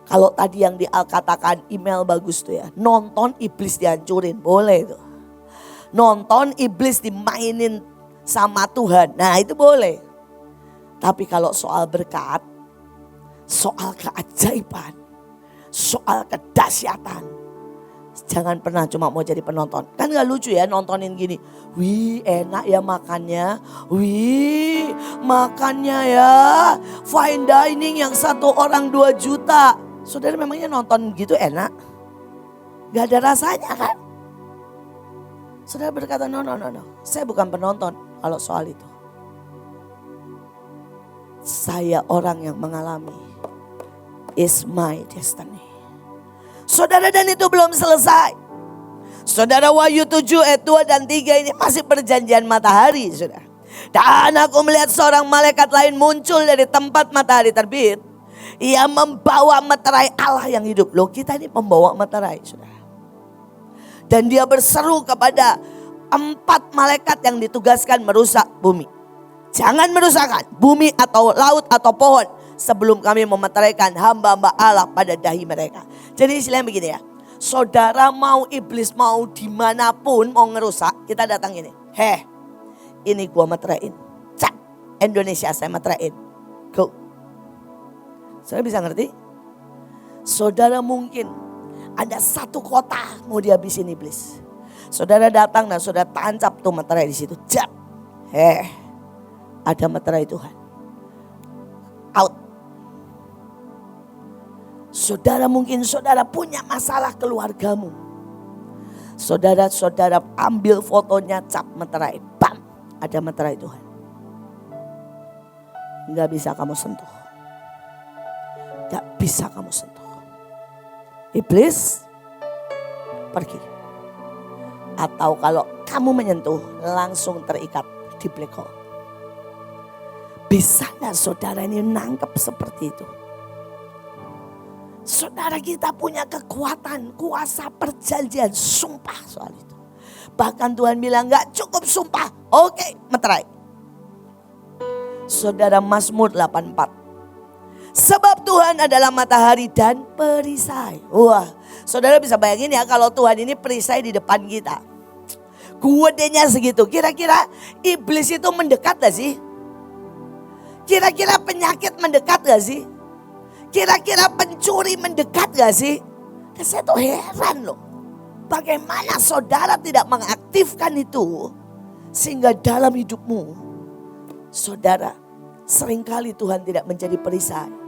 Kalau tadi yang katakan email bagus tuh ya. Nonton iblis dihancurin, boleh tuh. Nonton iblis dimainin sama Tuhan, nah itu boleh. Tapi kalau soal berkat, soal keajaiban, soal kedahsyatan, jangan pernah cuma mau jadi penonton. Kan gak lucu ya nontonin gini. Wih enak ya makannya. Wih makannya ya. Fine dining yang 1 orang 2 juta. Saudara memangnya nonton gitu enak? Gak ada rasanya kan? Saudara berkata no. Saya bukan penonton kalau soal itu. Saya orang yang mengalami. Is my destiny. Saudara, dan itu belum selesai. Saudara, Wahyu 7 ayat 2 dan 3 ini masih perjanjian matahari, saudara. Dan aku melihat seorang malaikat lain muncul dari tempat matahari terbit. Ia membawa meterai Allah yang hidup. Loh, kita ini membawa meterai, saudara. Dan dia berseru kepada 4 malaikat yang ditugaskan merusak bumi. Jangan merusakkan bumi atau laut atau pohon sebelum kami memeteraikan hamba-hamba Allah pada dahi mereka. Jadi istilahnya begini ya. Saudara mau iblis mau dimanapun mau ngerusak, kita datang ini. Ini gua meterain. Cak, Indonesia saya meterain. Go. Saya bisa ngerti? Saudara mungkin ada 1 kota mau dihabisin iblis. Saudara datang dan saudara tancap tuh meterai di situ. Jap. Ada meterai Tuhan. Out. Saudara mungkin saudara punya masalah keluargamu. Saudara ambil fotonya, cap meterai. Bam. Ada meterai Tuhan. Gak bisa kamu sentuh. Gak bisa kamu sentuh. Iblis pergi. Atau kalau kamu menyentuh langsung terikat di black hole. Bisa gak saudara ini nangkep seperti itu? Saudara, kita punya kekuatan, kuasa perjanjian, sumpah soal itu. Bahkan Tuhan bilang gak cukup sumpah. Oke, meterai. Saudara, Mazmur 84. Sebab Tuhan adalah matahari dan perisai. Wah, saudara bisa bayangin ya kalau Tuhan ini perisai di depan kita. Gedenya segitu. Kira-kira iblis itu mendekat gak sih? Kira-kira penyakit mendekat gak sih? Kira-kira pencuri mendekat gak sih? Dan saya tuh heran loh. Bagaimana saudara tidak mengaktifkan itu. Sehingga dalam hidupmu, saudara, seringkali Tuhan tidak menjadi perisai.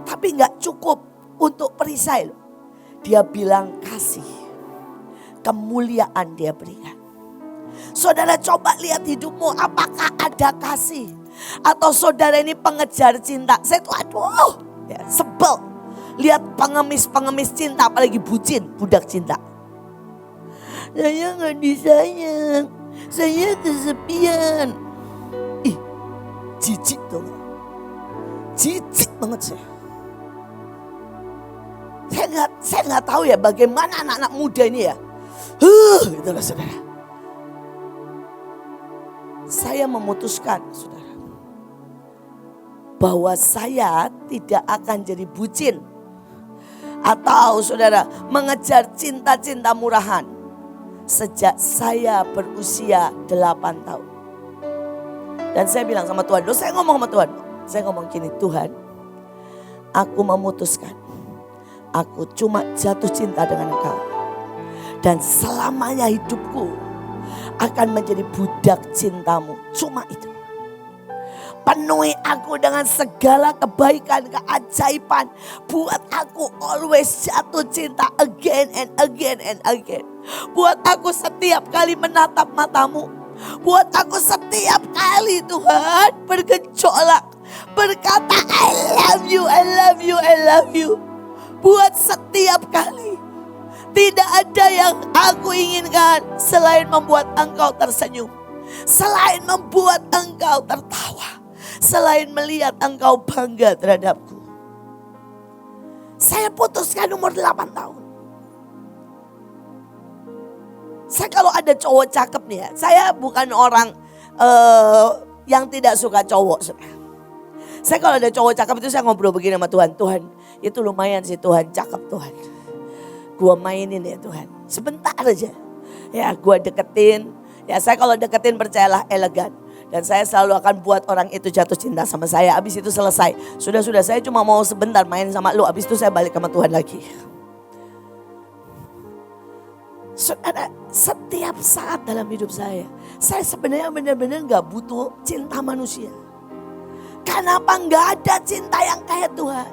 Tapi gak cukup untuk perisai loh. Dia bilang kasih. Kemuliaan dia berikan. Saudara coba lihat hidupmu, apakah ada kasih? Atau saudara ini pengejar cinta? Saya tuh aduh ya, sebel. Lihat pengemis-pengemis cinta, apalagi bucin, budak cinta. Saya gak disayang, saya kesepian. Ih, jijik tuh. Jijik banget saya. Saya nggak tahu ya bagaimana anak-anak muda ini ya. Gitu loh saudara. Saya memutuskan saudara, bahwa saya tidak akan jadi bucin. Atau saudara mengejar cinta-cinta murahan. Sejak saya berusia 8 tahun. Dan saya bilang sama Tuhan, saya ngomong sama Tuhan. Saya ngomong gini, Tuhan, aku memutuskan. Aku cuma jatuh cinta dengan Engkau. Dan selamanya hidupku akan menjadi budak cintamu. Cuma itu. Penuhi aku dengan segala kebaikan, keajaiban. Buat aku always jatuh cinta again and again and again. Buat aku setiap kali menatap matamu. Buat aku setiap kali Tuhan bergejolak. Berkata I love you, I love you, I love you. Buat setiap kali. Tidak ada yang aku inginkan selain membuat Engkau tersenyum. Selain membuat Engkau tertawa. Selain melihat Engkau bangga terhadapku. Saya putuskan umur 8 tahun. Saya kalau ada cowok cakep nih ya. Saya bukan orang yang tidak suka cowok. Saya kalau ada cowok cakep itu saya ngobrol begini sama Tuhan. Tuhan itu lumayan sih Tuhan, cakep Tuhan. Gua mainin ya Tuhan. Sebentar aja. Ya gua deketin. Ya saya kalau deketin percayalah elegan. Dan saya selalu akan buat orang itu jatuh cinta sama saya. Habis itu selesai. Sudah saya cuma mau sebentar main sama lu. Habis itu saya balik sama Tuhan lagi. Saudara, setiap saat dalam hidup saya sebenarnya benar-benar gak butuh cinta manusia. Kenapa gak ada cinta yang kayak Tuhan?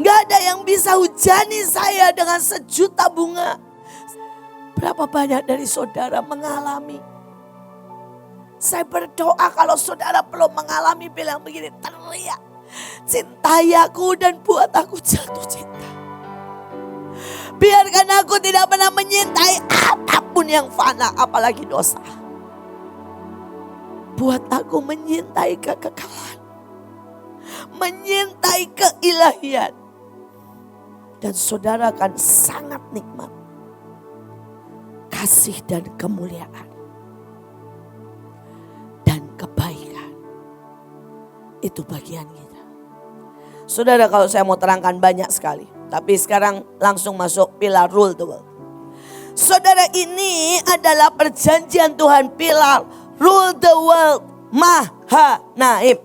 Gak ada yang bisa hujani saya dengan sejuta bunga. Berapa banyak dari saudara mengalami. Saya berdoa kalau saudara belum mengalami bilang begini, teriak. Cintai aku dan buat aku jatuh cinta. Biarkan aku tidak pernah menyintai apapun yang fana, apalagi dosa. Buat aku menyintai kekekalan. Menyintai keilahian. Dan saudara akan sangat nikmat. Kasih dan kemuliaan. Dan kebaikan. Itu bagian kita. Saudara, kalau saya mau terangkan banyak sekali. Tapi sekarang langsung masuk pilar rule the world. Saudara, ini adalah perjanjian Tuhan, pilar rule the world Mahanaim.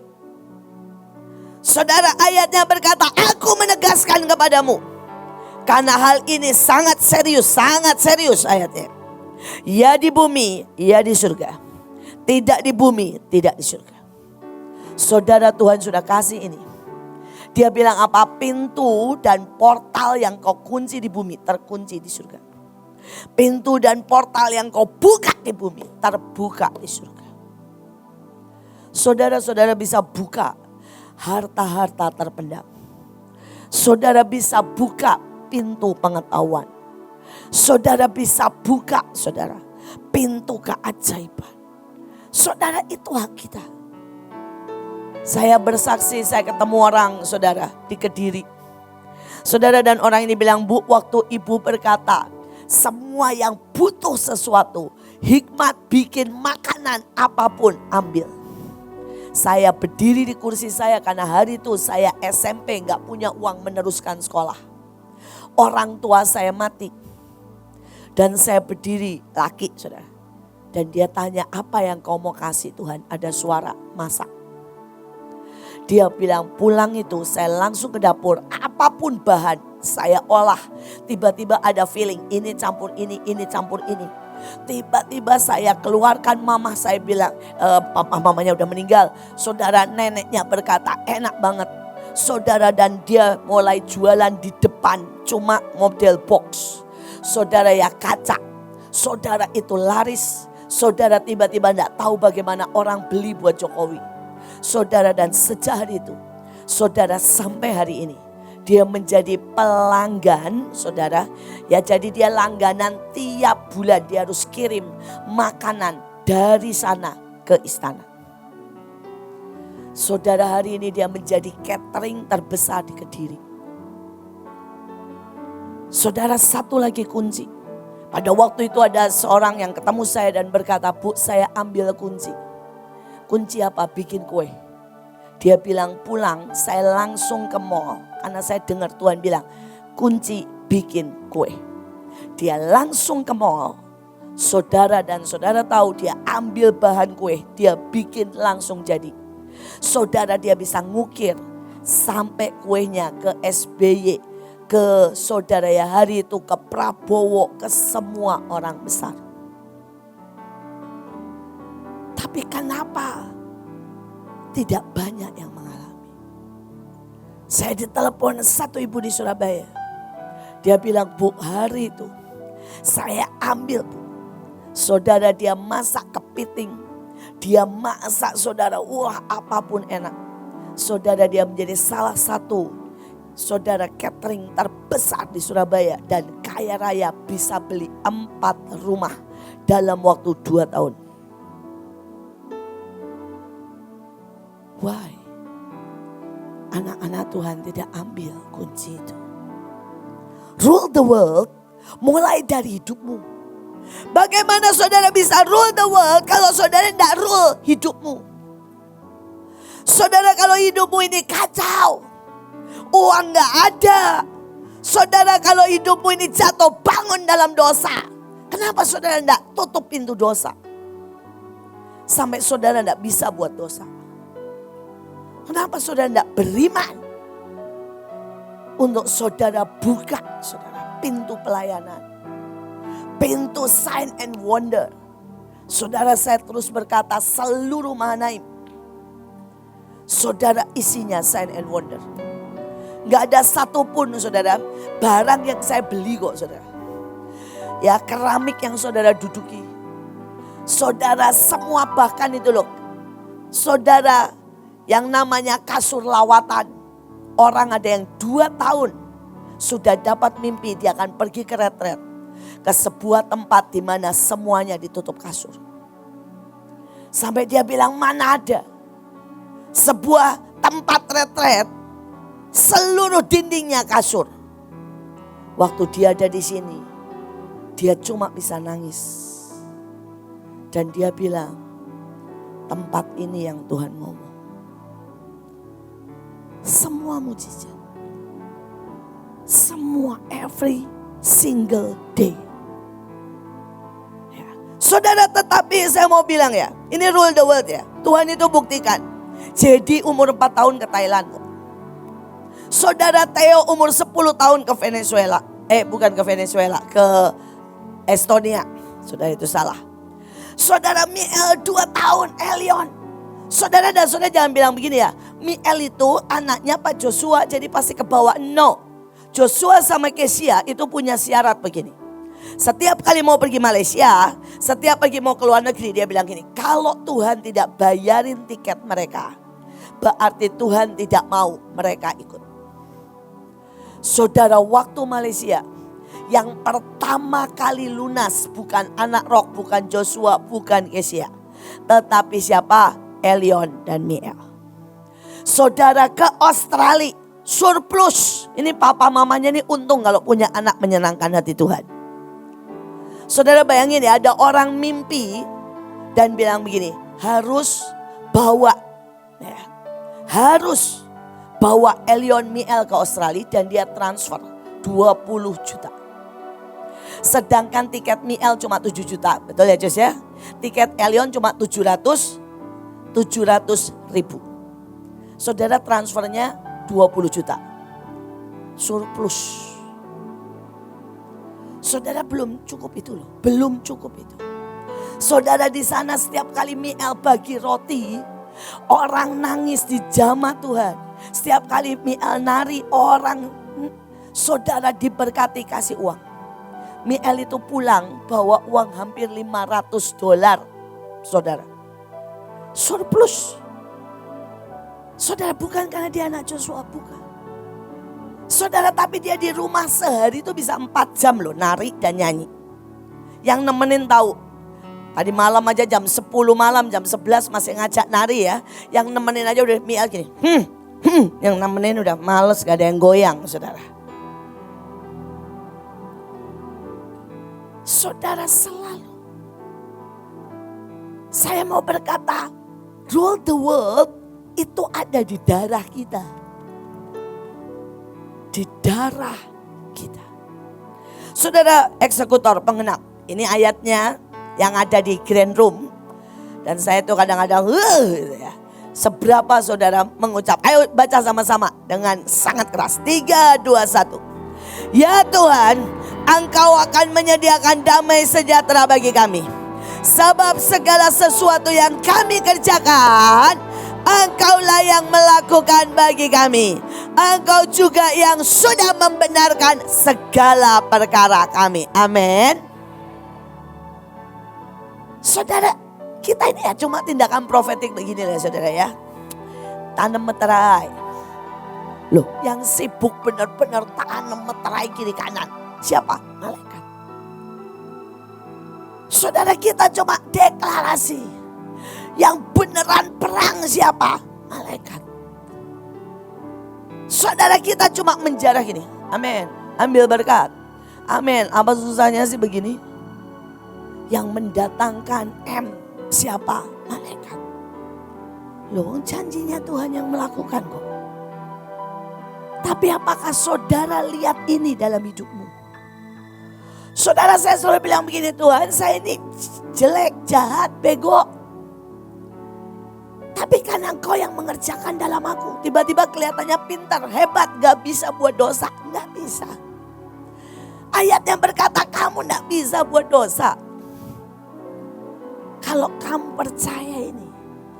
Saudara, ayatnya berkata, aku menegaskan kepadamu. Karena hal ini sangat serius ayatnya. Ya di bumi, ya di surga. Tidak di bumi, tidak di surga. Saudara, Tuhan sudah kasih ini. Dia bilang apa? Pintu dan portal yang kau kunci di bumi terkunci di surga. Pintu dan portal yang kau buka di bumi terbuka di surga. Saudara-saudara bisa buka harta-harta terpendam. Saudara bisa buka pintu pengetahuan. Saudara bisa buka, saudara, pintu keajaiban. Saudara, itu hak kita. Saya bersaksi, saya ketemu orang saudara di Kediri. Saudara, dan orang ini bilang, Bu, waktu ibu berkata, semua yang butuh sesuatu, hikmat bikin makanan apapun ambil. Saya berdiri di kursi saya karena hari itu saya SMP gak punya uang meneruskan sekolah. Orang tua saya mati. Dan saya berdiri laki saudara. Dan dia tanya, apa yang kau mau kasih Tuhan? Ada suara masak. Dia bilang pulang itu saya langsung ke dapur. Apapun bahan saya olah. Tiba-tiba ada feeling ini campur ini campur ini. Tiba-tiba saya keluarkan mama, saya bilang mamanya udah meninggal. Saudara, neneknya berkata enak banget. Saudara, dan dia mulai jualan di depan cuma model box. Saudara, ya kaca. Saudara, itu laris. Saudara, tiba-tiba enggak tahu bagaimana orang beli buat Jokowi. Saudara, dan sejak hari itu, saudara, sampai hari ini Dia menjadi pelanggan, saudara. Ya, jadi dia langganan tiap bulan dia harus kirim makanan dari sana ke istana. Saudara, hari ini dia menjadi catering terbesar di Kediri. Saudara, satu lagi kunci. Pada waktu itu ada seorang yang ketemu saya dan berkata, "Bu, saya ambil kunci." Kunci apa? Bikin kue. Dia bilang, pulang saya langsung ke mall. Karena saya dengar Tuhan bilang, kunci bikin kue. Dia langsung ke mall. Saudara dan saudara tahu, dia ambil bahan kue. Dia bikin langsung jadi. Saudara, dia bisa ngukir sampai kuenya ke SBY, ke saudara ya hari itu, ke Prabowo, ke semua orang besar. Tapi kenapa tidak banyak yang mengalami? Saya ditelepon satu ibu di Surabaya. Dia bilang, "Bu, hari itu saya ambil, Bu." Saudara, dia masak kepiting. Dia masak, saudara, wah apapun enak. Saudara, dia menjadi salah satu saudara catering terbesar di Surabaya. Dan kaya raya, bisa beli 4 rumah dalam waktu 2 tahun. Why? Anak-anak Tuhan tidak ambil kunci itu. Rule the world mulai dari hidupmu. Bagaimana saudara bisa rule the world kalau saudara tidak rule hidupmu? Saudara, kalau hidupmu ini kacau, uang gak ada. Saudara, kalau hidupmu ini jatuh bangun dalam dosa, kenapa saudara tidak tutup pintu dosa? Sampai saudara tidak bisa buat dosa. Kenapa saudara tidak beriman untuk saudara buka, saudara, pintu pelayanan? Pintu sign and wonder. Saudara, saya terus berkata, seluruh Mahanaim, saudara, isinya sign and wonder. Gak ada satupun, saudara, barang yang saya beli kok, saudara. Ya, keramik yang saudara duduki. Saudara, semua bahkan itu loh. Saudara, yang namanya kasur lawatan. Orang ada yang 2 tahun sudah dapat mimpi dia akan pergi ke retret. Ke sebuah tempat di mana semuanya ditutup kasur. Sampai dia bilang, mana ada sebuah tempat retret seluruh dindingnya kasur. Waktu dia ada di sini, dia cuma bisa nangis. Dan dia bilang, tempat ini yang Tuhan ngomong. Semua mujizat. Semua, every single day. Ya. Saudara, tetapi saya mau bilang ya, ini rule the world ya. Tuhan itu buktikan. Jadi umur 4 tahun ke Thailand. Saudara, Theo umur 10 tahun ke Venezuela. Bukan ke Venezuela, ke Estonia. Saudara, itu salah. Saudara, Miel 2 tahun, Elion. Saudara dan saudara jangan bilang begini ya. Miel itu anaknya Pak Joshua, jadi pasti kebawa. No. Joshua sama Kesia itu punya syarat begini. Setiap kali mau pergi Malaysia, setiap pergi mau ke luar negeri, dia bilang gini, kalau Tuhan tidak bayarin tiket mereka, berarti Tuhan tidak mau mereka ikut. Saudara, waktu Malaysia, yang pertama kali lunas bukan anak Rock, bukan Joshua, bukan Kesia, tetapi siapa? Elion dan Miel. Saudara, ke Australia, surplus. Ini papa mamanya nih untung kalau punya anak menyenangkan hati Tuhan. Saudara bayangin ya, ada orang mimpi dan bilang begini, harus bawa Elion Miel ke Australia dan dia transfer 20 juta. Sedangkan tiket Miel cuma 7 juta, betul ya Jos ya? Tiket Elion cuma 700 ribu. Saudara, transfernya 20 juta. Surplus. Saudara, belum cukup itu loh. Belum cukup itu. Saudara, di sana setiap kali Miel bagi roti, orang nangis di jamaah Tuhan. Setiap kali Miel nari, orang, saudara, diberkati kasih uang. Miel itu pulang bawa uang hampir $500. Saudara. Surplus. Saudara, bukan karena dia anak Joshua, bukan. Saudara, tapi dia di rumah sehari itu bisa 4 jam loh nari dan nyanyi. Yang nemenin tahu. Tadi malam aja jam 10 malam, jam 11 masih ngajak nari ya. Yang nemenin aja udah mial gini. Yang nemenin udah males, gak ada yang goyang, saudara. Saudara, selalu saya mau berkata, rule the world itu ada di darah kita. Di darah kita. Saudara eksekutor pengenap, ini ayatnya yang ada di Grand Room. Dan saya tuh kadang-kadang gitu ya. Seberapa saudara mengucap, ayo baca sama-sama dengan sangat keras. 3, 2, 1. Ya Tuhan, Engkau akan menyediakan damai sejahtera bagi kami. Sebab segala sesuatu yang kami kerjakan, Engkaulah yang melakukan bagi kami. Engkau juga yang sudah membenarkan segala perkara kami. Amin. Saudara, kita ini ya cuma tindakan profetik begini lah saudara ya. Tanam meterai. Loh, yang sibuk benar-benar tanam meterai kiri kanan. Siapa? Malaikat. Saudara, kita cuma deklarasi. Yang beneran perang siapa? Malaikat. Saudara, kita cuma menjarah gini. Amin. Ambil berkat. Amin. Apa susahnya sih begini? Yang mendatangkan siapa? Malaikat. Loh, janjinya Tuhan yang melakukan kok. Tapi apakah saudara lihat ini dalam hidupmu? Saudara, saya selalu bilang begini, Tuhan saya ini jelek, jahat, bego. Tapi kan Engkau yang mengerjakan dalam aku. Tiba-tiba kelihatannya pintar, hebat, gak bisa buat dosa. Gak bisa. Ayat yang berkata kamu gak bisa buat dosa. Kalau kamu percaya ini,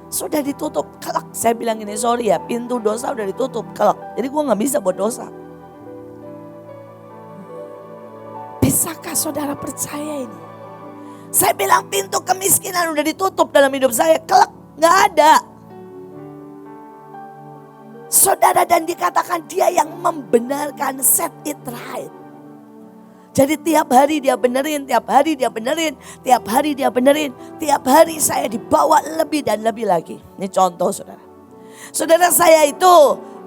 sudah ditutup. Kelak, saya bilang ini, sorry ya, pintu dosa udah ditutup. Kelak, jadi gue gak bisa buat dosa. Bisakah saudara percaya ini? Saya bilang pintu kemiskinan udah ditutup dalam hidup saya. Kelak, gak ada. Saudara, dan dikatakan dia yang membenarkan, set it right. Jadi tiap hari dia benerin, tiap hari dia benerin, tiap hari dia benerin. Tiap hari saya dibawa lebih dan lebih lagi. Ini contoh saudara. Saudara, saya itu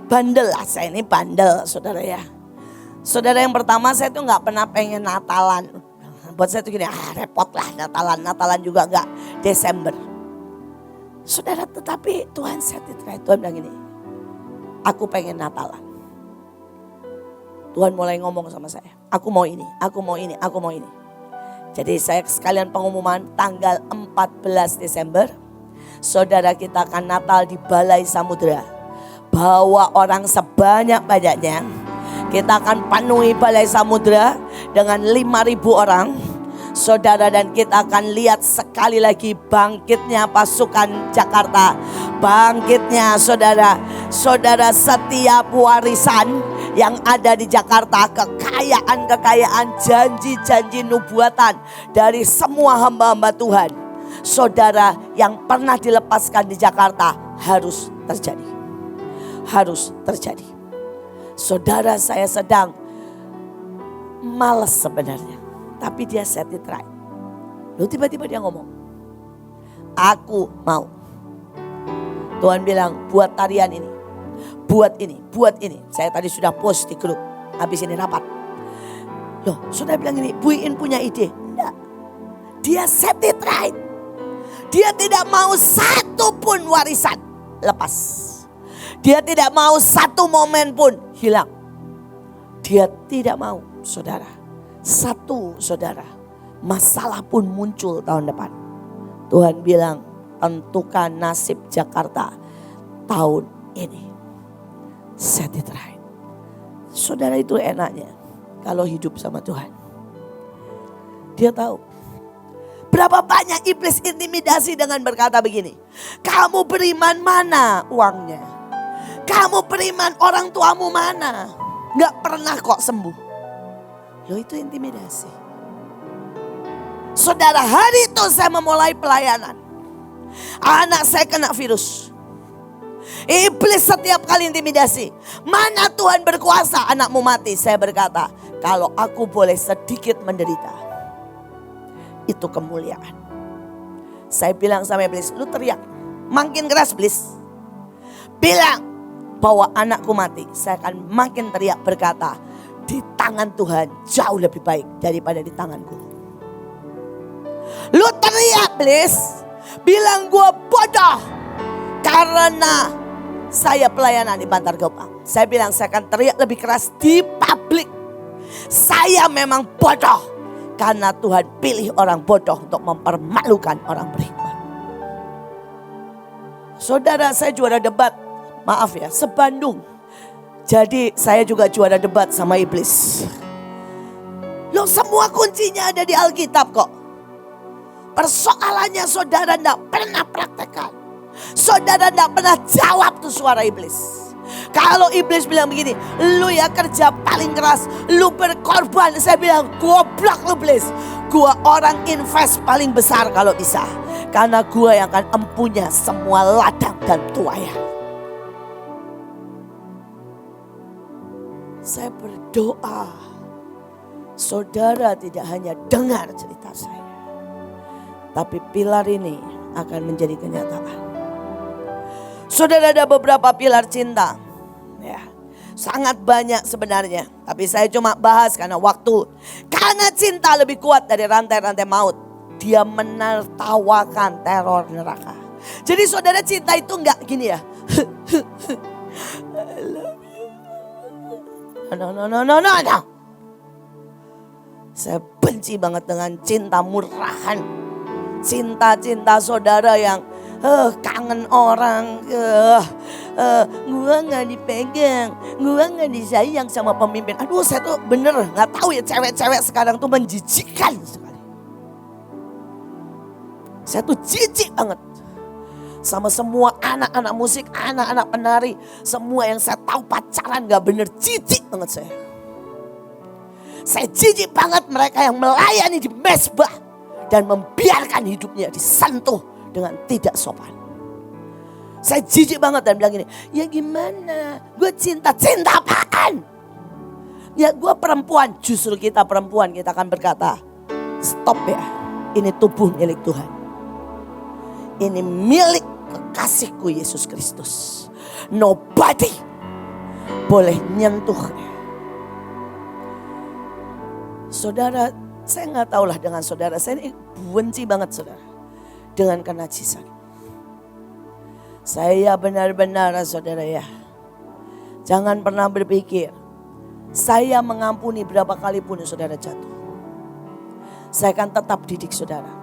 bandel lah, saya ini bandel saudara ya. Saudara, yang pertama saya tuh gak pernah pengen Natalan. Buat saya tuh gini, repot lah Natalan. Natalan juga gak Desember. Saudara, tetapi Tuhan set it right. Tuhan bilang gini, aku pengen Natalan. Tuhan mulai ngomong sama saya, aku mau ini, aku mau ini, aku mau ini. Jadi saya sekalian pengumuman tanggal 14 Desember. Saudara, kita akan Natal di Balai Samudra. Bawa orang sebanyak-banyaknya. Kita akan penuhi Balai Samudra dengan 5.000 orang. Saudara, dan kita akan lihat sekali lagi bangkitnya pasukan Jakarta. Bangkitnya saudara. Saudara, setiap warisan yang ada di Jakarta, kekayaan-kekayaan, janji-janji nubuatan dari semua hamba-hamba Tuhan. Saudara, yang pernah dilepaskan di Jakarta harus terjadi. Harus terjadi. Saudara, saya sedang malas sebenarnya. Tapi dia set it right. Lalu tiba-tiba dia ngomong, aku mau. Tuhan bilang, buat tarian ini. Buat ini, buat ini. Saya tadi sudah post di grup. Habis ini rapat. Loh, saudara bilang ini, Bu Iin punya ide. Enggak. Dia set it right. Dia tidak mau satu pun warisan lepas. Dia tidak mau satu momen pun hilang. Dia tidak mau, saudara. Satu, saudara. Masalah pun muncul tahun depan. Tuhan bilang, tentukan nasib Jakarta tahun ini. Set it right. Saudara, itu enaknya kalau hidup sama Tuhan. Dia tahu berapa banyak iblis intimidasi dengan berkata begini, kamu beriman mana uangnya? Kamu beriman orang tuamu mana? Gak pernah kok sembuh. Loh, itu intimidasi. Saudara, hari itu saya memulai pelayanan. Anak saya kena virus. Iblis setiap kali intimidasi. Mana Tuhan berkuasa anakmu mati. Saya berkata, kalau aku boleh sedikit menderita, itu kemuliaan. Saya bilang sama iblis, lu teriak makin keras iblis. Bilang bahwa anakku mati. Saya akan makin teriak berkata, di tangan Tuhan jauh lebih baik daripada di tanganku. Lu teriak iblis. Bilang gue bodoh karena saya pelayanan di Bantar Gebang. Saya bilang saya akan teriak lebih keras di publik. Saya memang bodoh karena Tuhan pilih orang bodoh untuk mempermalukan orang beriman. Saudara, saya juara debat. Maaf ya, se-Bandung. Jadi saya juga juara debat sama iblis. Loh, semua kuncinya ada di Alkitab kok. Persoalannya saudara tidak pernah praktekkan. Saudara tidak pernah jawab tuh suara iblis. Kalau iblis bilang begini, lu ya kerja paling keras, lu berkorban. Saya bilang, goblok lu iblis. Gua orang invest paling besar kalau bisa. Karena gua yang akan empunya semua ladang dan tuayan. Saya berdoa, saudara tidak hanya dengar cerita saya, tapi pilar ini akan menjadi kenyataan. Saudara, ada beberapa pilar cinta. Ya, sangat banyak sebenarnya. Tapi saya cuma bahas karena waktu. Karena cinta lebih kuat dari rantai-rantai maut. Dia menertawakan teror neraka. Jadi saudara, cinta itu enggak gini ya. I love you. No. Saya benci banget dengan cinta murahan. Cinta saudara yang kangen orang, gua nggak dipegang, gua nggak disayang sama pemimpin. Aduh, saya tuh bener nggak tahu ya, cewek-cewek sekarang tuh menjijikkan sekali. Saya tuh jijik banget sama semua anak-anak musik, anak-anak penari, semua yang saya tahu pacaran nggak bener, jijik banget saya. Saya jijik banget mereka yang melayani di mesbah dan membiarkan hidupnya disentuh dengan tidak sopan. Saya jijik banget dan bilang gini, ya gimana? Gue cinta apaan? Ya gue perempuan, justru kita perempuan kita akan berkata, stop ya, ini tubuh milik Tuhan. Ini milik kekasihku Yesus Kristus. Nobody boleh nyentuhnya. Saudara, saya nggak tahulah dengan saudara, saya ini benci banget saudara dengan kenajisan. Saya benar-benar saudara ya, jangan pernah berpikir saya mengampuni berapa kali pun saudara jatuh. Saya akan tetap didik saudara.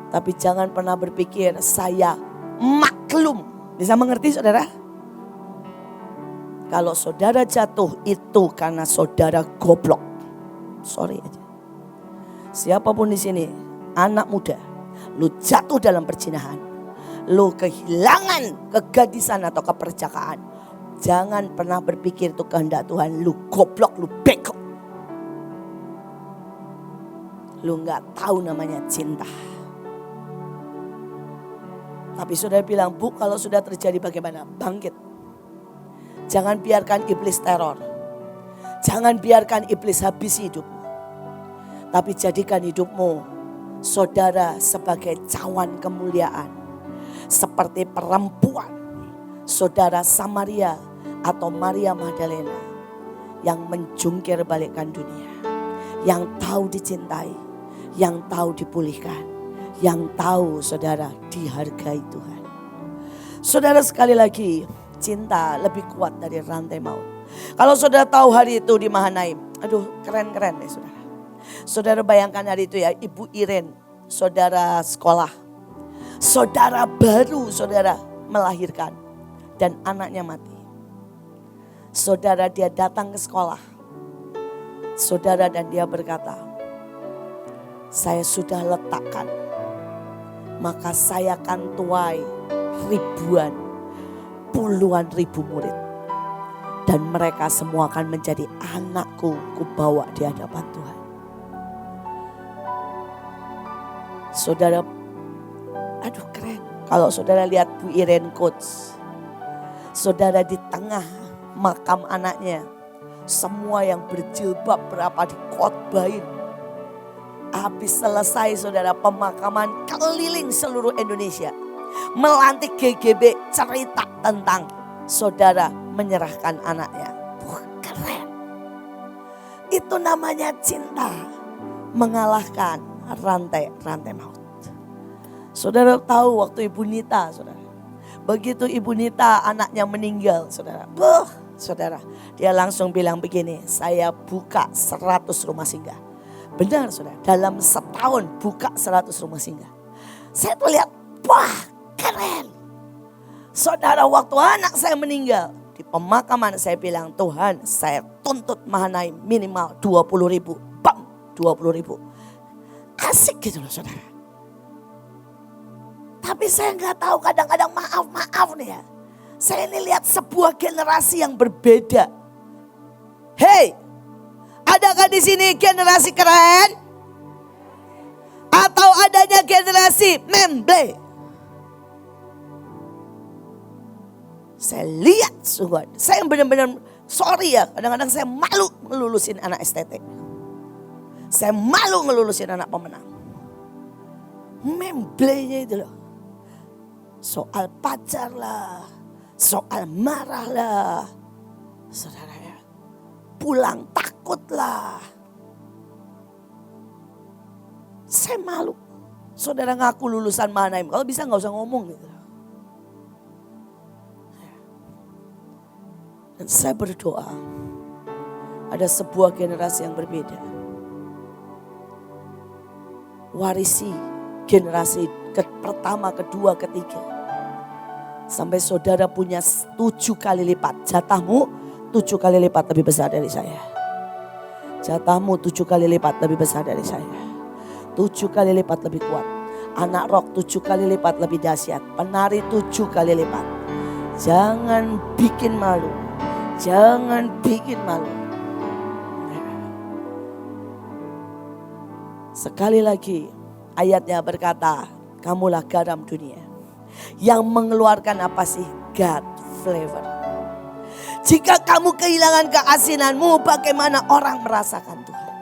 Tapi jangan pernah berpikir saya maklum. Bisa mengerti saudara? Kalau saudara jatuh itu karena saudara goblok. Sorry aja. Siapapun di sini, anak muda, lu jatuh dalam perzinahan, lu kehilangan kegadisan atau keperjakaan, jangan pernah berpikir itu kehendak Tuhan. Lu goblok, lu bego. Lu nggak tahu namanya cinta. Tapi saudara bilang, Bu, kalau sudah terjadi bagaimana? Bangkit. Jangan biarkan iblis teror. Jangan biarkan iblis habisi hidupmu. Tapi jadikan hidupmu, saudara, sebagai cawan kemuliaan. Seperti perempuan, saudara Samaria atau Maria Magdalena. Yang menjungkir balikkan dunia. Yang tahu dicintai. Yang tahu dipulihkan. Yang tahu saudara dihargai Tuhan. Saudara, sekali lagi, cinta lebih kuat dari rantai maut. Kalau saudara tahu hari itu di Mahanaim, aduh keren-keren ya saudara. Saudara bayangkan hari itu ya, Ibu Iren, saudara sekolah. Saudara baru saudara melahirkan dan anaknya mati. Saudara, dia datang ke sekolah. Saudara, dan dia berkata, saya sudah letakkan, maka saya akan tuai ribuan, puluhan ribu murid. Dan mereka semua akan menjadi anakku, kubawa di hadapan Tuhan. Saudara, aduh keren. Kalau saudara lihat Bu Irene Coach, saudara di tengah makam anaknya, semua yang berjilbab berapa dikhotbahin. Habis selesai saudara pemakaman keliling seluruh Indonesia. Melantik GGB cerita tentang saudara menyerahkan anaknya. Keren. Itu namanya cinta mengalahkan rantai-rantai maut. Saudara tahu waktu Ibu Nita, saudara. Begitu Ibu Nita anaknya meninggal, saudara. Saudara, dia langsung bilang begini, saya buka 100 rumah singgah. Benar saudara, dalam setahun buka 100 rumah singgah. Saya tuh lihat, wah keren. Saudara, waktu anak saya meninggal, di pemakaman saya bilang, Tuhan saya tuntut Mahanaim minimal 20.000. Bam, 20.000. Asik gitu loh saudara. Tapi saya nggak tahu, kadang-kadang maaf nih ya. Saya ini lihat sebuah generasi yang berbeda. Hey, adakah di sini generasi keren? Atau adanya generasi memble? Saya lihat sungguh, saya benar-benar sorry ya. Kadang-kadang saya malu ngelulusin anak STT. Saya malu ngelulusin anak pemenang. Memblenya itu loh. Soal pacar lah, soal marah lah, saudara ya. Pulang takut lah. Saya malu. Saudara ngaku lulusan Mahanaim, kalau bisa gak usah ngomong gitu. Dan saya berdoa, ada sebuah generasi yang berbeda. Warisi generasi pertama, kedua, ketiga. Sampai saudara punya 7 kali lipat. Jatahmu 7 kali lipat lebih besar dari saya. Jatahmu 7 kali lipat lebih besar dari saya. 7 kali lipat lebih kuat. Anak rock 7 kali lipat lebih dahsyat. Penari 7 kali lipat. Jangan bikin malu. Jangan bikin malu. Sekali lagi ayatnya berkata, kamulah garam dunia. Yang mengeluarkan apa sih? God flavor. Jika kamu kehilangan keasinanmu, bagaimana orang merasakan Tuhan?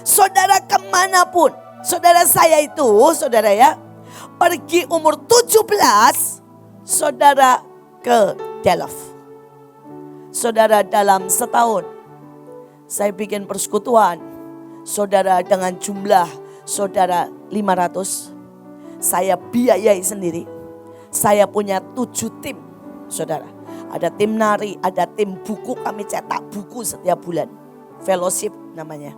Saudara kemanapun, saudara saya itu, saudara ya, pergi umur 17, saudara ke Delft. Saudara dalam setahun, saya bikin persekutuan, saudara dengan jumlah saudara 500, saya biayai sendiri. Saya punya 7 tim, saudara. Ada tim nari, ada tim buku, kami cetak buku setiap bulan. Fellowship namanya.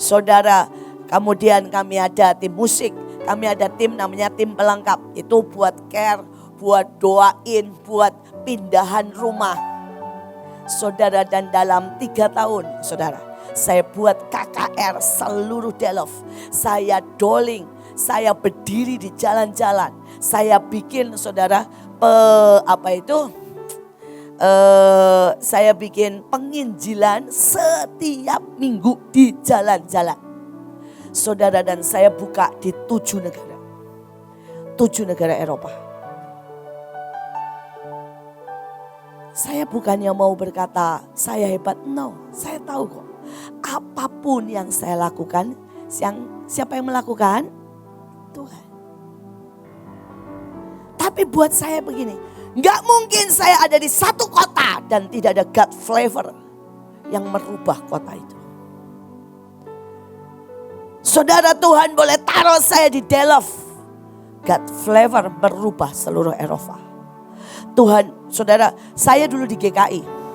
Saudara, kemudian kami ada tim musik, kami ada tim namanya tim pelengkap. Itu buat care, buat doain, buat pindahan rumah. Saudara, dan dalam 3 tahun, saudara, saya buat KKR seluruh Delft. Saya doling, saya berdiri di jalan-jalan. Saya bikin saudara, saya bikin penginjilan setiap minggu di jalan-jalan. Saudara, dan saya buka di 7 negara. 7 negara Eropa. Saya bukannya mau berkata saya hebat, no. Saya tahu kok. Apapun yang saya lakukan, siapa yang melakukan? Tuhan. Tapi buat saya begini, gak mungkin saya ada di satu kota dan tidak ada God flavor yang merubah kota itu. Saudara, Tuhan boleh taruh saya di Delft, God flavor merubah seluruh Eropa. Tuhan, saudara, saya dulu di GKI.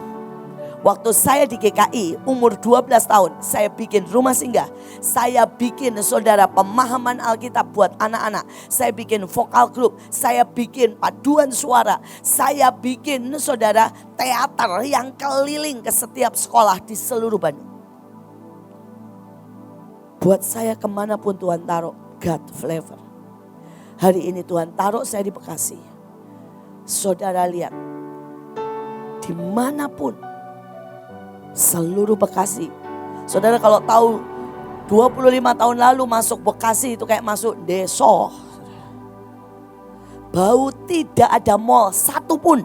Waktu saya di GKI umur 12 tahun, saya bikin rumah singgah. Saya bikin saudara pemahaman Alkitab buat anak-anak. Saya bikin vokal group, saya bikin paduan suara. Saya bikin saudara teater yang keliling ke setiap sekolah di seluruh Bandung. Buat saya kemanapun Tuhan taruh God flavor. Hari ini Tuhan taruh saya di Bekasi. Saudara lihat, dimanapun seluruh Bekasi. Saudara kalau tahu 25 tahun lalu masuk Bekasi itu kayak masuk desa. bau, tidak ada mall satupun.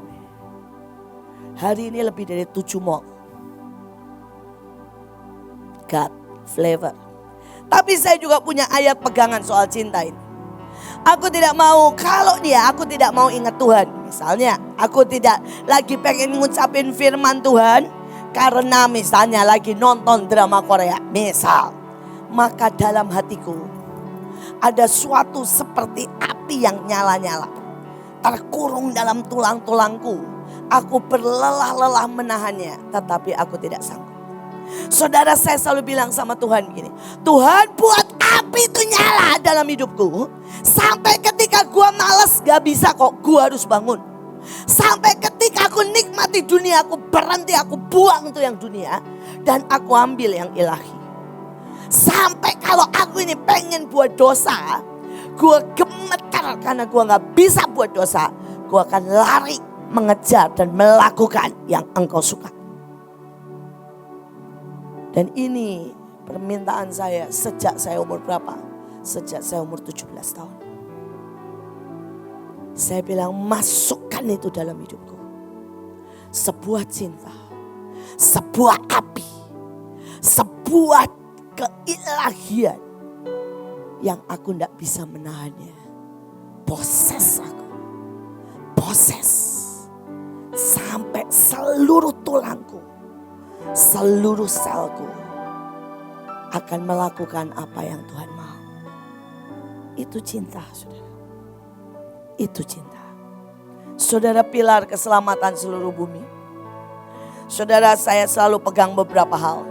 Hari ini lebih dari 7 mall. God, flavor. Tapi saya juga punya ayat pegangan soal cinta ini. Aku tidak mau, kalau aku tidak mau ingat Tuhan. Misalnya, aku tidak lagi pengen ngucapin firman Tuhan karena misalnya lagi nonton drama Korea. Misal, maka dalam hatiku ada suatu seperti api yang nyala-nyala, terkurung dalam tulang-tulangku. Aku berlelah-lelah menahannya, tetapi aku tidak sanggup. Saudara, saya selalu bilang sama Tuhan gini, Tuhan buat api itu nyala dalam hidupku. Sampai ketika gua males, gak bisa kok, gua harus bangun. Sampai ketika aku nikmati dunia, aku berhenti, aku buang tuh yang dunia. Dan aku ambil yang ilahi. Sampai kalau aku ini pengen buat dosa, gua gemetar karena gua gak bisa buat dosa. Gua akan lari, mengejar dan melakukan yang engkau suka. Dan ini permintaan saya sejak saya umur berapa? Sejak saya umur 17 tahun. Saya bilang masukkan itu dalam hidupku. Sebuah cinta, sebuah api, sebuah keilahian yang aku tidak bisa menahannya. Poses aku, poses sampai seluruh tulangku, seluruh selku akan melakukan apa yang Tuhan mau. Itu cinta, saudara. Itu cinta. Saudara, pilar keselamatan seluruh bumi. Saudara, saya selalu pegang beberapa hal.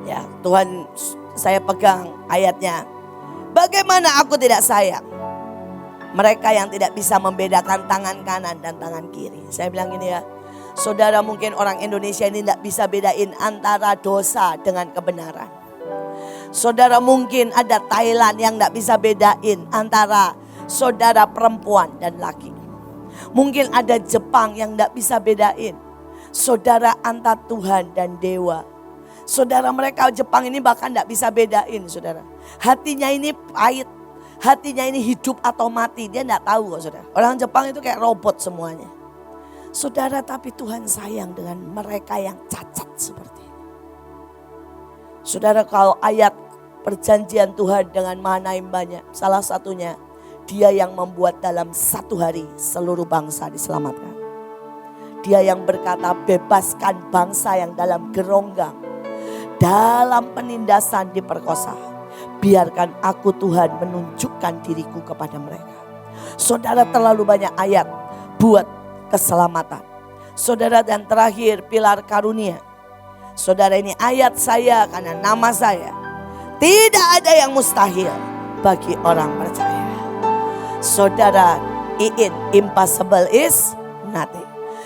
Ya, Tuhan, saya pegang ayatnya. Bagaimana aku tidak sayang mereka yang tidak bisa membedakan tangan kanan dan tangan kiri. Saya bilang gini ya, saudara, mungkin orang Indonesia ini tidak bisa bedain antara dosa dengan kebenaran. Saudara, mungkin ada Thailand yang tidak bisa bedain antara saudara perempuan dan laki. Mungkin ada Jepang yang tidak bisa bedain saudara antara Tuhan dan dewa. Saudara, mereka Jepang ini bahkan tidak bisa bedain, saudara. Hatinya ini pahit, hatinya ini hidup atau mati, dia tidak tahu kok, saudara. Orang Jepang itu kayak robot semuanya. Saudara, tapi Tuhan sayang dengan mereka yang cacat seperti ini. Saudara, kalau ayat perjanjian Tuhan dengan Mahanaim banyak. Salah satunya, Dia yang membuat dalam satu hari seluruh bangsa diselamatkan. Dia yang berkata, bebaskan bangsa yang dalam geronggang, dalam penindasan diperkosa. Biarkan aku Tuhan menunjukkan diriku kepada mereka. Saudara, terlalu banyak ayat buat keselamatan. Saudara, dan terakhir pilar karunia. Saudara, ini ayat saya karena nama saya. Tidak ada yang mustahil bagi orang percaya. Saudara, impossible is nothing.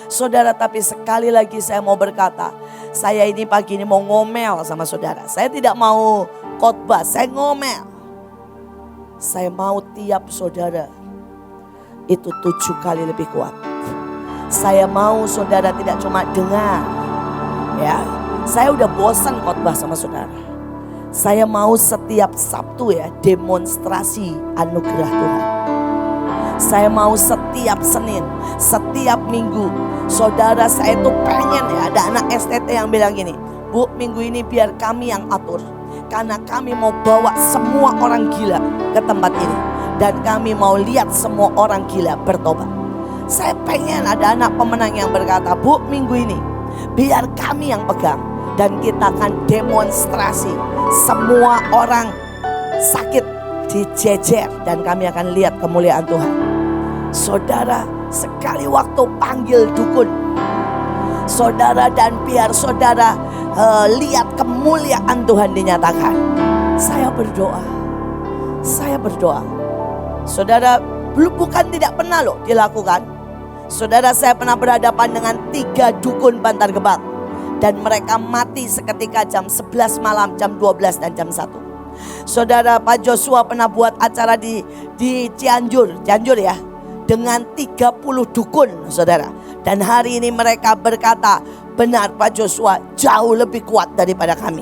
Saudara, tapi sekali lagi saya mau berkata, saya ini pagi ini mau ngomel sama saudara. Saya tidak mau khotbah, saya ngomel. Saya mau tiap saudara itu 7 kali lebih kuat. Saya mau saudara tidak cuma dengar. Ya, saya udah bosan khotbah sama saudara. Saya mau setiap Sabtu ya demonstrasi anugerah Tuhan. Saya mau setiap Senin, setiap Minggu. Saudara, saya tuh pengen ya, ada anak STT yang bilang gini, Bu, minggu ini biar kami yang atur. Karena kami mau bawa semua orang gila ke tempat ini. Dan kami mau lihat semua orang gila bertobat. Saya pengen ada anak pemenang yang berkata, Bu, minggu ini biar kami yang pegang. Dan kita akan demonstrasi semua orang sakit dijejer. Dan kami akan lihat kemuliaan Tuhan. Saudara, sekali waktu panggil dukun. Saudara, dan biar saudara lihat kemuliaan Tuhan dinyatakan. Saya berdoa. Saya berdoa. Saudara, bukan tidak pernah loh dilakukan. Saudara, saya pernah berhadapan dengan 3 dukun Bantar Gebang. Dan mereka mati seketika jam 11 malam, jam 12 dan jam 1. Saudara, Pak Joshua pernah buat acara di Cianjur ya. Dengan 30 dukun, saudara. Dan hari ini mereka berkata, benar Pak Joshua jauh lebih kuat daripada kami.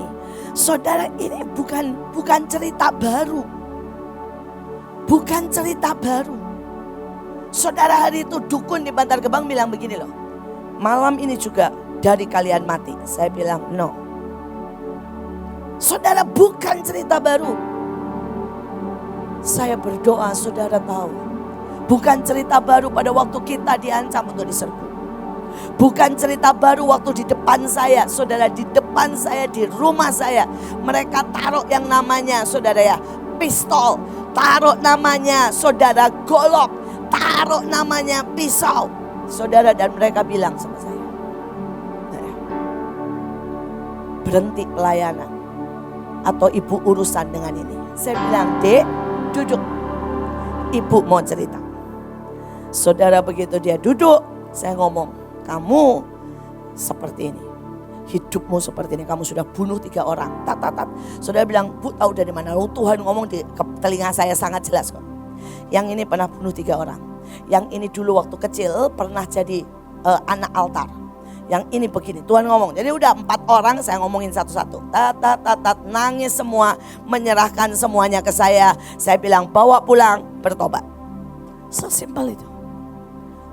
Saudara, ini bukan cerita baru. Bukan cerita baru. Saudara, hari itu dukun di Bantar Gebang bilang begini loh, malam ini juga dari kalian mati. Saya bilang no. Saudara, bukan cerita baru. Saya berdoa saudara tahu, bukan cerita baru pada waktu kita diancam untuk diserbu. Bukan cerita baru waktu di depan saya, saudara, di depan saya, di rumah saya, mereka taruh yang namanya, saudara ya, pistol, taruh namanya, saudara, golok, taruh namanya pisau, saudara, dan mereka bilang sama saya, berhenti pelayanan atau ibu urusan dengan ini. Saya bilang, Dek, duduk, ibu mau cerita. Saudara, begitu dia duduk, saya ngomong, kamu seperti ini, hidupmu seperti ini, kamu sudah bunuh 3 orang. Tat. Saudara bilang, Bu tahu dari mana? Lalu Tuhan ngomong di telinga saya sangat jelas kok. Yang ini pernah bunuh 3 orang. Yang ini dulu waktu kecil pernah jadi anak altar. Yang ini begini, Tuhan ngomong. Jadi udah 4 orang, saya ngomongin satu-satu. Tat, nangis semua, menyerahkan semuanya ke saya. Saya bilang, bawa pulang, bertobat. Sesimpel itu.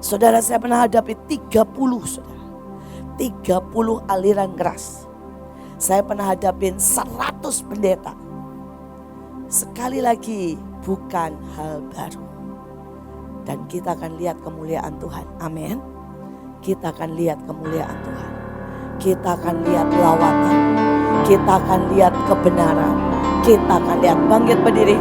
Saudara, saya pernah hadapi 30 saudara. 30 aliran keras. Saya pernah hadapin 100 pendeta. Sekali lagi, bukan hal baru. Dan kita akan lihat kemuliaan Tuhan. Amin. Kita akan lihat kemuliaan Tuhan. Kita akan lihat lawatan. Kita akan lihat kebenaran. Kita akan lihat, bangkit berdiri.